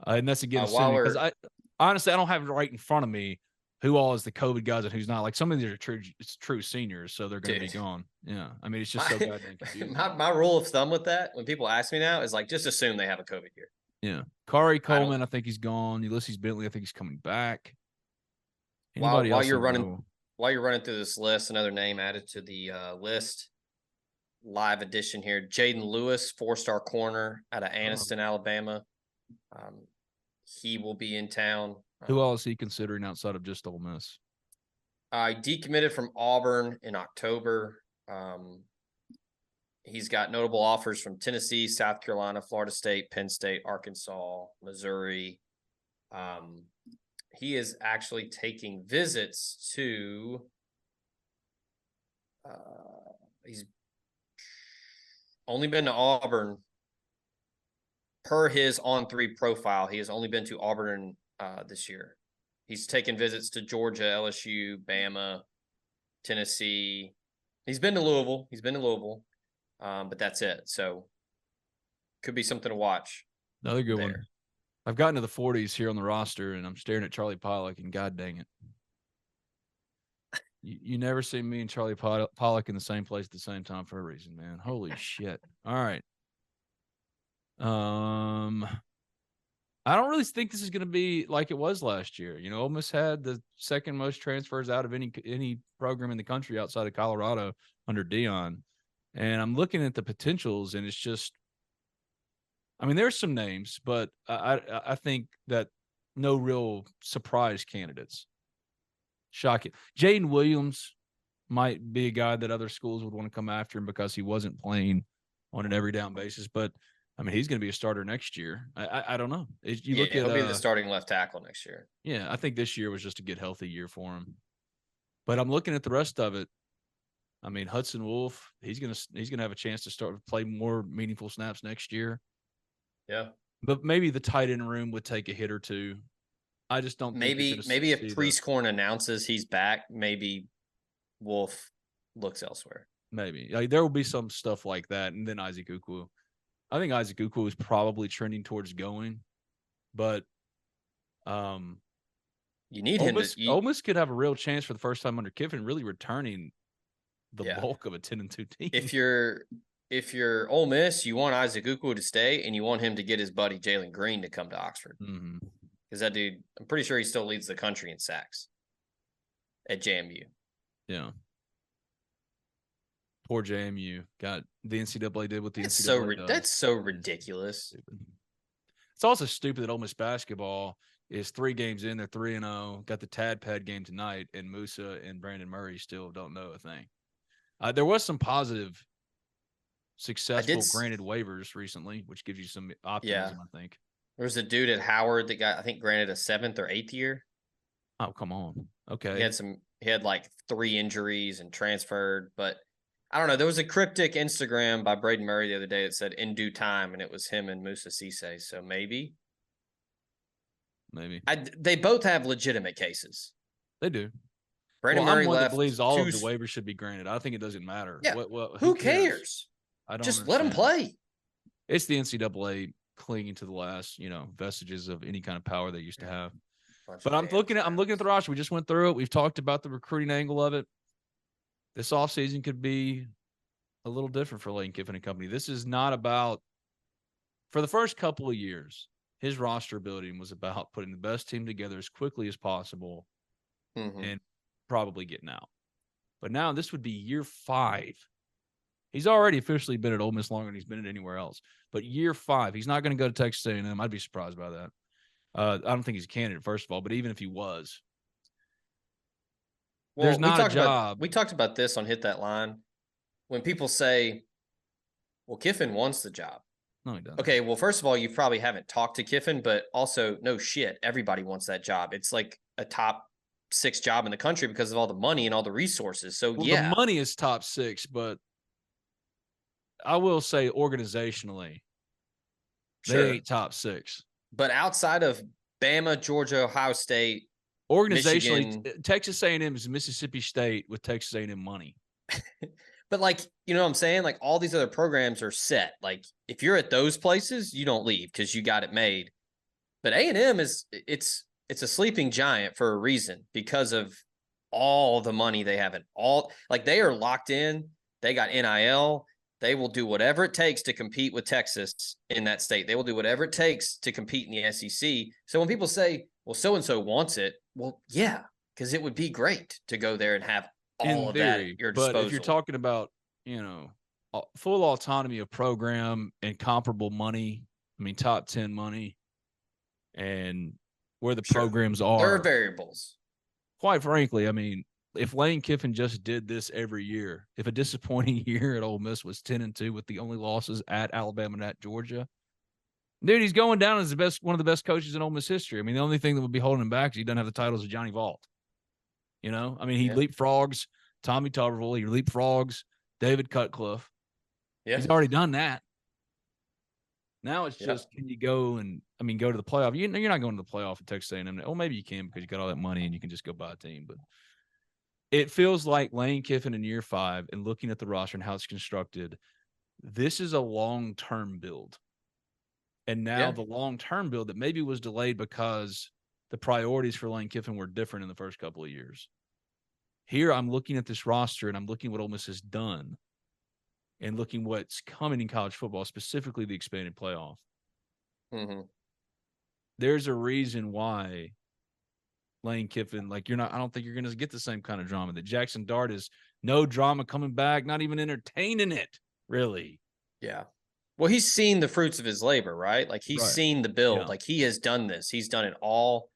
And that's again because I honestly I don't have it right in front of me who all is the COVID guys and who's not. Like some of these are true seniors, so they're going to be gone. Yeah, I mean it's just so goddamn confusing. My rule of thumb with that, when people ask me now, is like just assume they have a COVID year. Yeah, Kari Coleman, I think he's gone. Ulysses Bentley, I think he's coming back. While you're running through this list, another name added to the list. live edition here. Jaden Lewis, 4-star corner out of Anniston, Alabama. He will be in town. Who else is he considering outside of just Ole Miss? I decommitted from Auburn in October. He's got notable offers from Tennessee, South Carolina, Florida State, Penn State, Arkansas, Missouri. He is actually taking visits to he's only been to Auburn. Per his On3 profile, he has only been to Auburn this year. He's taken visits to Georgia, LSU, Bama, Tennessee. He's been to Louisville. But that's it. So could be something to watch. Another good one. I've gotten to the 40s here on the roster, and I'm staring at Charlie Pollock, and God dang it. You never see me and Charlie Pollock in the same place at the same time for a reason, man. Holy shit. All right. I don't really think this is going to be like it was last year. You know, Ole Miss had the second most transfers out of any program in the country outside of Colorado under Deion. And I'm looking at the potentials, and it's just, I mean, there's some names, but I think that no real surprise candidates. Shocking. Jaden Williams might be a guy that other schools would want to come after him because he wasn't playing on an every down basis, but I mean, he's going to be a starter next year. I don't know. He'll be the starting left tackle next year. Yeah, I think this year was just a get healthy year for him. But I'm looking at the rest of it. I mean, Hudson Wolf, he's gonna have a chance to play more meaningful snaps next year. Yeah, but maybe the tight end room would take a hit or two. I just don't. Maybe if Priestcorn announces he's back, maybe Wolf looks elsewhere. Maybe there will be some stuff like that, and then Isaac Ukwu. I think Isaac Ukwu is probably trending towards going, but you need Ole him. Ole Miss could have a real chance for the first time under Kiffin, really returning the bulk of a 10-2 team. If you're Ole Miss, you want Isaac Ukwu to stay, and you want him to get his buddy Jalen Green to come to Oxford. Because that dude, I'm pretty sure he still leads the country in sacks at JMU. Yeah. Poor JMU. Got the NCAA did what the NCAA does. That's so ridiculous. It's also stupid that Ole Miss basketball is 3 games in. They're 3-0. Got the Tad Pad game tonight, and Musa and Brandon Murray still don't know a thing. There was some positive, successful granted waivers recently, which gives you some optimism, I think. There was a dude at Howard that got, I think, granted a 7th or 8th year. Oh, come on. Okay. He had like 3 injuries and transferred, but I don't know. There was a cryptic Instagram by Braden Murray the other day that said in due time, and it was him and Musa Cisse. So maybe. They both have legitimate cases. They do. Brandon Murray I'm one left. That believes all of the waivers should be granted. I think it doesn't matter. Yeah. Who cares? I don't just let them play. It's the NCAA clinging to the last, vestiges of any kind of power they used to have. But I'm looking at the roster. We just went through it. We've talked about the recruiting angle of it. This offseason could be a little different for Lane Kiffin and company. This is not about, for the first couple of years, his roster building was about putting the best team together as quickly as possible and probably getting out. But now this would be year 5. He's already officially been at Ole Miss longer than he's been at anywhere else. But year 5, he's not going to go to Texas A&M. I'd be surprised by that. I don't think he's a candidate, first of all, but even if he was, there's not a job. We talked about this on Hit That Line. When people say, well, Kiffin wants the job. No, he doesn't. Okay, well, first of all, you probably haven't talked to Kiffin, but also, no shit, everybody wants that job. It's like a top 6 job in the country because of all the money and all the resources. So, the money is top 6, but I will say organizationally, they ain't top 6. But outside of Bama, Georgia, Ohio State, organizationally, Michigan, Texas A&M is Mississippi State with Texas A&M money. But you know what I'm saying? Like all these other programs are set. Like if you're at those places, you don't leave because you got it made. But A&M it's a sleeping giant for a reason because of all the money they have. They are locked in. They got NIL. They will do whatever it takes to compete with Texas in that state. They will do whatever it takes to compete in the SEC. So when people say, well, so-and-so wants it, well, yeah, because it would be great to go there and have all of that at your disposal. But if you're talking about, full autonomy of program and comparable money. I mean, top 10 money and where the programs are. There are variables. Quite frankly, I mean, if Lane Kiffin just did this every year, if a disappointing year at Ole Miss was 10-2 with the only losses at Alabama and at Georgia, dude, he's going down as one of the best coaches in Ole Miss history. I mean, the only thing that would be holding him back is he doesn't have the titles of Johnny Vault. You know, I mean, he leapfrogs Tommy Tuberville, he leapfrogs David Cutcliffe. Yeah, he's already done that. Now it's just, can you go to the playoff? You're not going to the playoff at Texas A&M. Oh, maybe you can because you got all that money and you can just go buy a team. But it feels like Lane Kiffin in year 5 and looking at the roster and how it's constructed, this is a long-term build. And now the long-term build that maybe was delayed because the priorities for Lane Kiffin were different in the first couple of years. Here I'm looking at this roster and I'm looking at what Ole Miss has done and looking what's coming in college football, specifically the expanded playoff. Mm-hmm. There's a reason why Lane Kiffin, I don't think you're going to get the same kind of drama. That Jaxson Dart is no drama coming back, not even entertaining it, really. Yeah. Well, he's seen the fruits of his labor, right? Like he's seen the build. Yeah. Like he has done this. He's done it all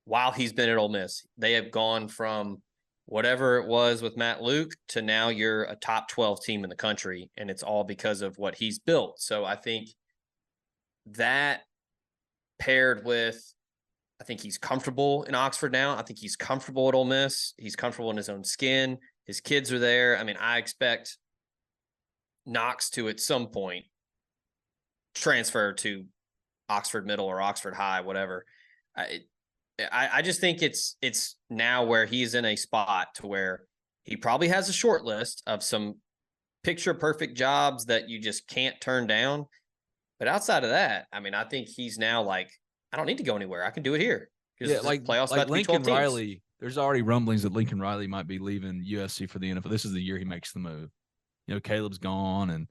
while he's been at Ole Miss. They have gone from whatever it was with Matt Luke to now you're a top 12 team in the country, and it's all because of what he's built. So I think that paired with, I think he's comfortable in Oxford now. I think he's comfortable at Ole Miss. He's comfortable in his own skin. His kids are there. I mean, I expect Knox to at some point transfer to Oxford Middle or Oxford High, whatever. I just think it's now where he's in a spot to where he probably has a short list of some picture perfect jobs that you just can't turn down. But outside of that, I mean, I think he's now like, I don't need to go anywhere. I can do it here. Yeah, playoffs like Lincoln Riley. There's already rumblings that Lincoln Riley might be leaving USC for the NFL. This is the year he makes the move. You know, Caleb's gone, and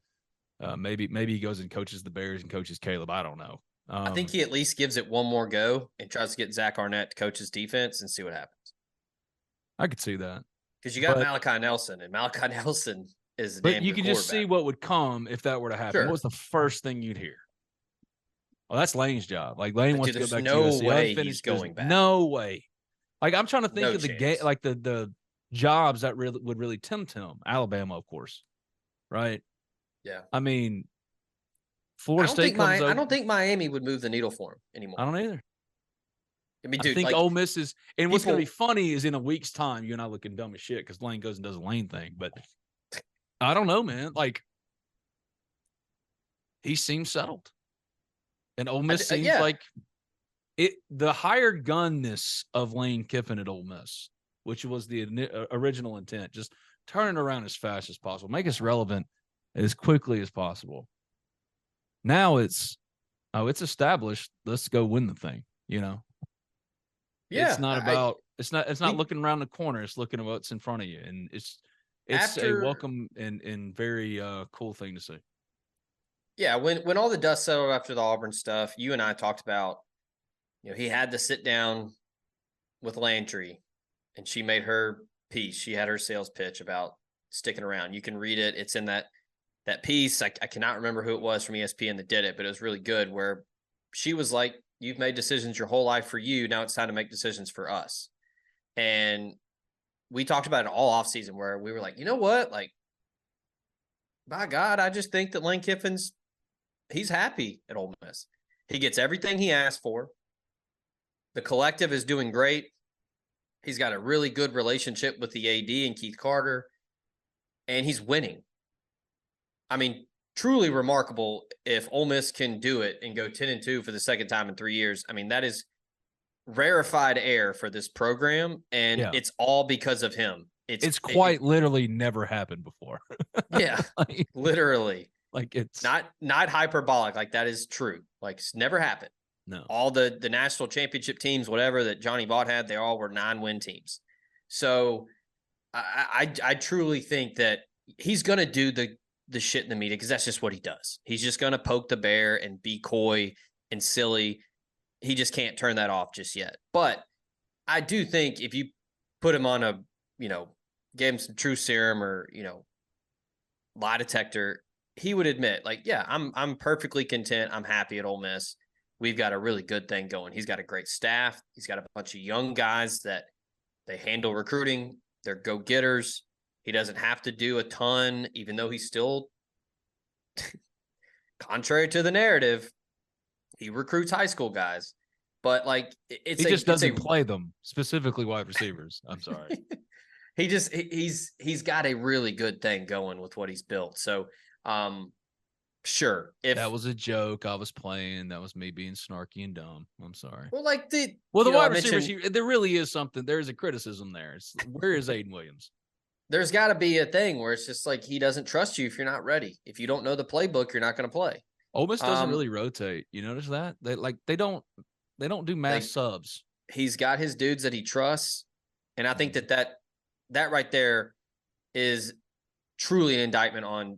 maybe he goes and coaches the Bears and coaches Caleb. I don't know. I think he at least gives it one more go and tries to get Zach Arnett to coach his defense and see what happens. I could see that. Because you got Malachi Nelson, and Malachi Nelson is a damn good quarterback. But you could just see what would come if that were to happen. Sure. What was the first thing you'd hear? Oh, that's Lane's job. Like Lane wants to go back to USC. No way he's going back. No way. Like I'm trying to think of the game, like the jobs that would really tempt him. Alabama, of course, right? Yeah. I mean, Florida State comes over. I don't think Miami would move the needle for him anymore. I don't either. I mean, dude, I think Ole Miss is, and what's going to be funny is in a week's time, you and I looking dumb as shit because Lane goes and does a Lane thing. But I don't know, man. Like he seems settled. And Ole Miss seems like it. The hired gunness of Lane Kiffin at Ole Miss, which was the original intent, just turn it around as fast as possible, make us relevant as quickly as possible. Now it's established. Let's go win the thing. You know. Yeah, it's not about. It's not looking around the corner. It's looking at what's in front of you, and it's a welcome and very cool thing to see. Yeah, when all the dust settled after the Auburn stuff, you and I talked about, he had to sit down with Landry, and she made her piece. She had her sales pitch about sticking around. You can read it. It's in that piece. I cannot remember who it was from ESPN that did it, but it was really good, where she was like, you've made decisions your whole life for you. Now it's time to make decisions for us. And we talked about it all offseason, where we were like, you know what? Like, by God, I just think that Lane Kiffin's, he's happy at Ole Miss. He gets everything he asked for. The collective is doing great. He's got a really good relationship with the AD and Keith Carter, and he's winning. I mean, truly remarkable if Ole Miss can do it and go 10-2 for the second time in 3 years. I mean, that is rarefied air for this program, and it's all because of him. It's quite literally never happened before. Yeah, like, literally. Like it's not hyperbolic. Like that is true. Like it's never happened. No. All the national championship teams, whatever that Johnny Vaught had, they all were 9-win teams. So I truly think that he's going to do the shit in the media because that's just what he does. He's just going to poke the bear and be coy and silly. He just can't turn that off just yet. But I do think if you put him on gave him some truth serum or, lie detector, he would admit, like, yeah, I'm perfectly content. I'm happy at Ole Miss. We've got a really good thing going. He's got a great staff. He's got a bunch of young guys that they handle recruiting. They're go-getters. He doesn't have to do a ton, even though he's still, contrary to the narrative, he recruits high school guys. But like, he just doesn't play them, specifically wide receivers. I'm sorry. he's got a really good thing going with what he's built. So, sure. If that was a joke, I was playing. That was me being snarky and dumb. I'm sorry. Well, like the wide receivers, there really is something. There's a criticism there. Where is Aiden Williams? There's got to be a thing where it's just like he doesn't trust you if you're not ready. If you don't know the playbook, you're not going to play. Ole Miss doesn't really rotate. You notice that? They don't do mass subs. He's got his dudes that he trusts, and I think that right there is truly an indictment on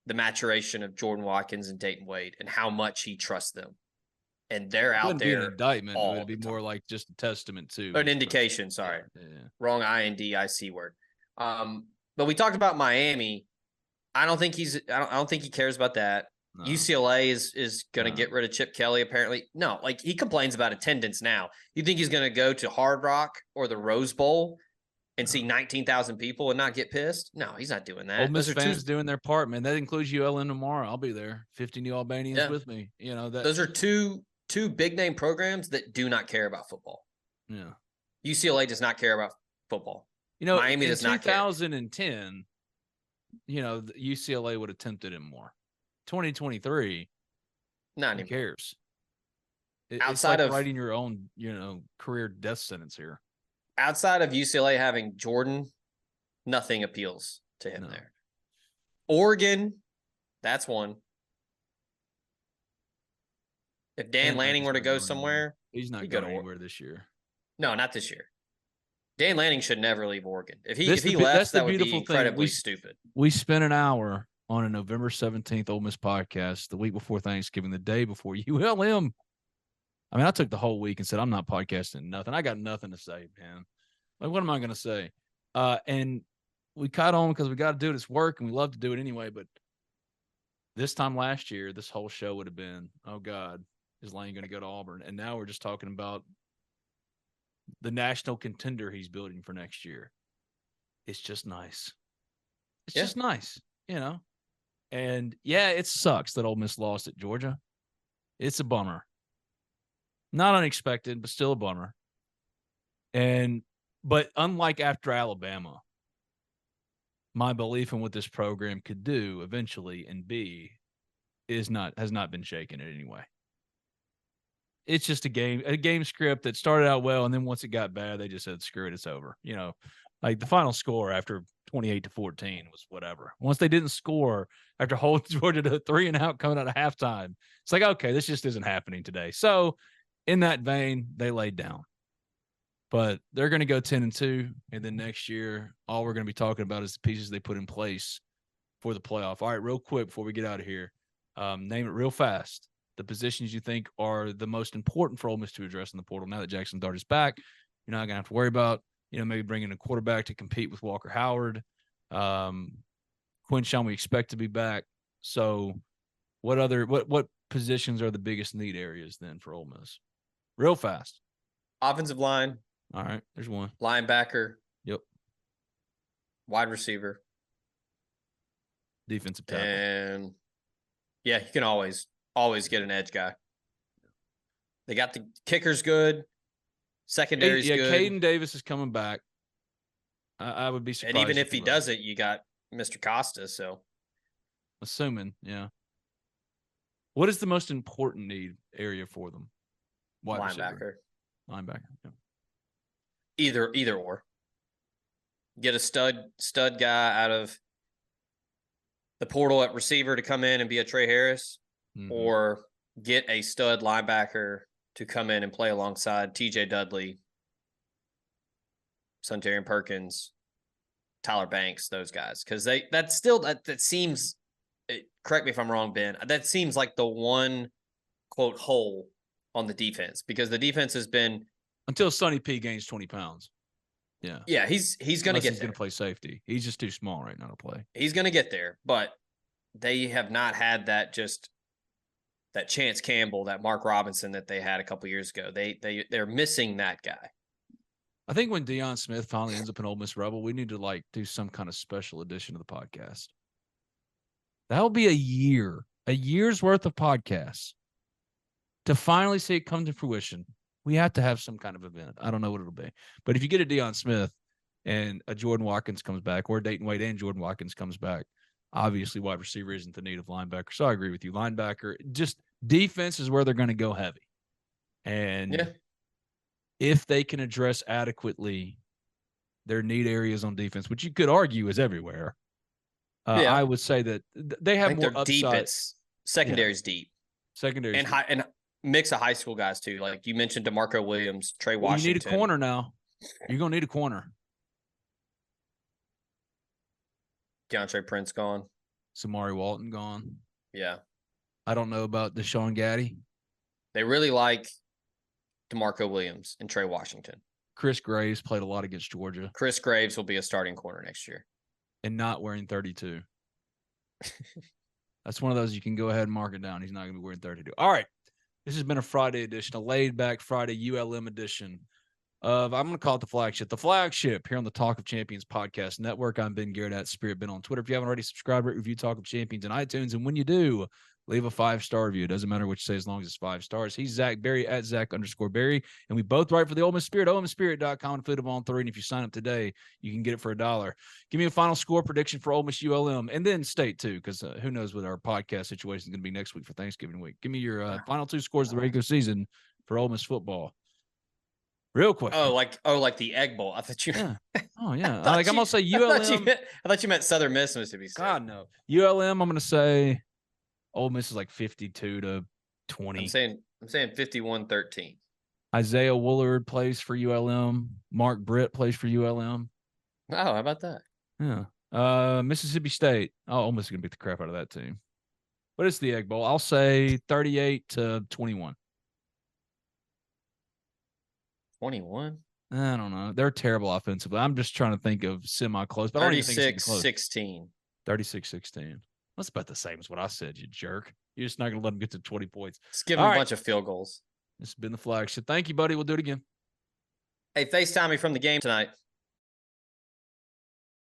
the maturation of Jordan Watkins and Dayton Wade and how much he trusts them. And they're out there. Be an indictment. It would be more like just a testament to an indication. Sorry, yeah. Wrong INDIC word. But we talked about Miami. I don't think he cares about that. No. UCLA is going to get rid of Chip Kelly, apparently. No, like he complains about attendance now. You think he's going to go to Hard Rock or the Rose Bowl and see 19,000 people and not get pissed? No, he's not doing that. Ole Miss fans doing their part, man. That includes ULM tomorrow. I'll be there. 50 new Albanians with me. You know that. Those are two big name programs that do not care about football. Yeah. UCLA does not care about football. You know, Miami does not care. 2010, you know, the UCLA would have tempted him more. 2023, who cares? Outside of writing your own, career death sentence here. Outside of UCLA having Jordan, nothing appeals to him there. Oregon, that's one. If Dan Lanning were to go somewhere, he's not going anywhere this year. No, not this year. Dan Lanning should never leave Oregon. If he left, that would be incredibly stupid. We spent an hour on a November 17th Ole Miss podcast the week before Thanksgiving, the day before ULM. I mean, I took the whole week and said, I'm not podcasting nothing. I got nothing to say, man. Like, what am I going to say? And we caught on because we got to do this work and we love to do it anyway. But this time last year, this whole show would have been, oh God, is Lane going to go to Auburn? And now we're just talking about the national contender he's building for next year. It's just nice. It's just nice, And yeah, it sucks that Ole Miss lost at Georgia. It's a bummer. Not unexpected, but still a bummer. But unlike after Alabama, my belief in what this program could do eventually and be has not been shaken in any way. It's just a game script that started out well, and then once it got bad, they just said, screw it, it's over. Like the final score after 28-14 was whatever. Once they didn't score after holding Georgia to 3-and-out coming out of halftime, it's like, okay, this just isn't happening today. So in that vein, they laid down. But they're going to go 10-2, and then next year, all we're going to be talking about is the pieces they put in place for the playoff. All right, real quick before we get out of here, name it real fast. The positions you think are the most important for Ole Miss to address in the portal. Now that Jaxson Dart is back, you're not going to have to worry about, maybe bringing a quarterback to compete with Walker Howard. Quinshon we expect to be back. So what positions are the biggest need areas then for Ole Miss? Real fast. Offensive line. All right, there's one. Linebacker. Yep. Wide receiver. Defensive tackle. And yeah, you can always get an edge guy. They got the kickers good. Secondary's good. Yeah, Caden Davis is coming back. I would be surprised. And even if he doesn't, you got Mr. Costa, so. Assuming, yeah. What is the most important need area for them? Linebacker. Linebacker, yeah. Either or. Get a stud guy out of the portal at receiver to come in and be a Trey Harris, or get a stud linebacker to come in and play alongside TJ Dudley, Suntarian Perkins, Tyler Banks, those guys. Because that seems, correct me if I'm wrong, Ben, that seems like the one, quote, hole on the defense. Because the defense has been... Until Sonny P gains 20 pounds. Yeah. Yeah, he's going to get He's going to play safety. He's just too small right now to play. He's going to get there, but they have not had that Chance Campbell, that Mark Robinson that they had a couple years ago. They're missing that guy. I think when Deion Smith finally ends up an Ole Miss Rebel, we need to do some kind of special edition of the podcast. That'll be a year's worth of podcasts to finally see it come to fruition. We have to have some kind of event. I don't know what it'll be. But if you get a Deion Smith and a Jordan Watkins comes back, or Dayton Wade and Jordan Watkins comes back, obviously wide receiver isn't the need of linebacker. So I agree with you. Linebacker, just defense is where they're going to go heavy. And if they can address adequately their need areas on defense, which you could argue is everywhere, I would say that they have more upside. Deep. Secondary's deep. Secondary and mix of high school guys too. Like you mentioned, DeMarco Williams, Trey Washington. You need a corner now. You're gonna need a corner. DeAndre Prince gone. Samari Walton gone. Yeah. I don't know about Deshaun Gaddy. They really like DeMarco Williams and Trey Washington. Chris Graves played a lot against Georgia. Chris Graves will be a starting corner next year. And not wearing 32. That's one of those you can go ahead and mark it down. He's not going to be wearing 32. All right. This has been a Friday edition, a laid-back Friday ULM edition of, I'm going to call it the Flagship. The Flagship here on the Talk of Champions podcast network. I'm Ben Garrett at Spirit Ben on Twitter. If you haven't already subscribed, rate, review Talk of Champions in iTunes. And when you do, leave a 5-star review. It doesn't matter what you say as long as it's 5 stars. He's Zach Berry at Zach_Berry. And we both write for the Ole Miss Spirit, OleMissSpirit.com. Include them on 3. And if you sign up today, you can get it for $1. Give me a final score prediction for Ole Miss-ULM. And then state, too, because who knows what our podcast situation is going to be next week for Thanksgiving week. Give me your final 2 scores of the regular season for Ole Miss football. Real quick. Like the Egg Bowl. I thought you. Yeah. Oh, yeah. I'm going to say ULM. I thought you meant Southern Miss, Mississippi State. God, no. ULM, I'm going to say Ole Miss is like 52-20. I'm saying 51-13. Isaiah Woolard plays for ULM. Mark Britt plays for ULM. Oh, how about that? Yeah. Mississippi State. Oh, Ole Miss is going to beat the crap out of that team. But it's the Egg Bowl. I'll say 38-21. 21? I don't know. They're terrible offensively. I'm just trying to think of semi-close. But 36-16. 36-16. That's about the same as what I said, you jerk. You're just not going to let them get to 20 points. Just give them a bunch of field goals. This has been the Flagship. Thank you, buddy. We'll do it again. Hey, FaceTime me from the game tonight.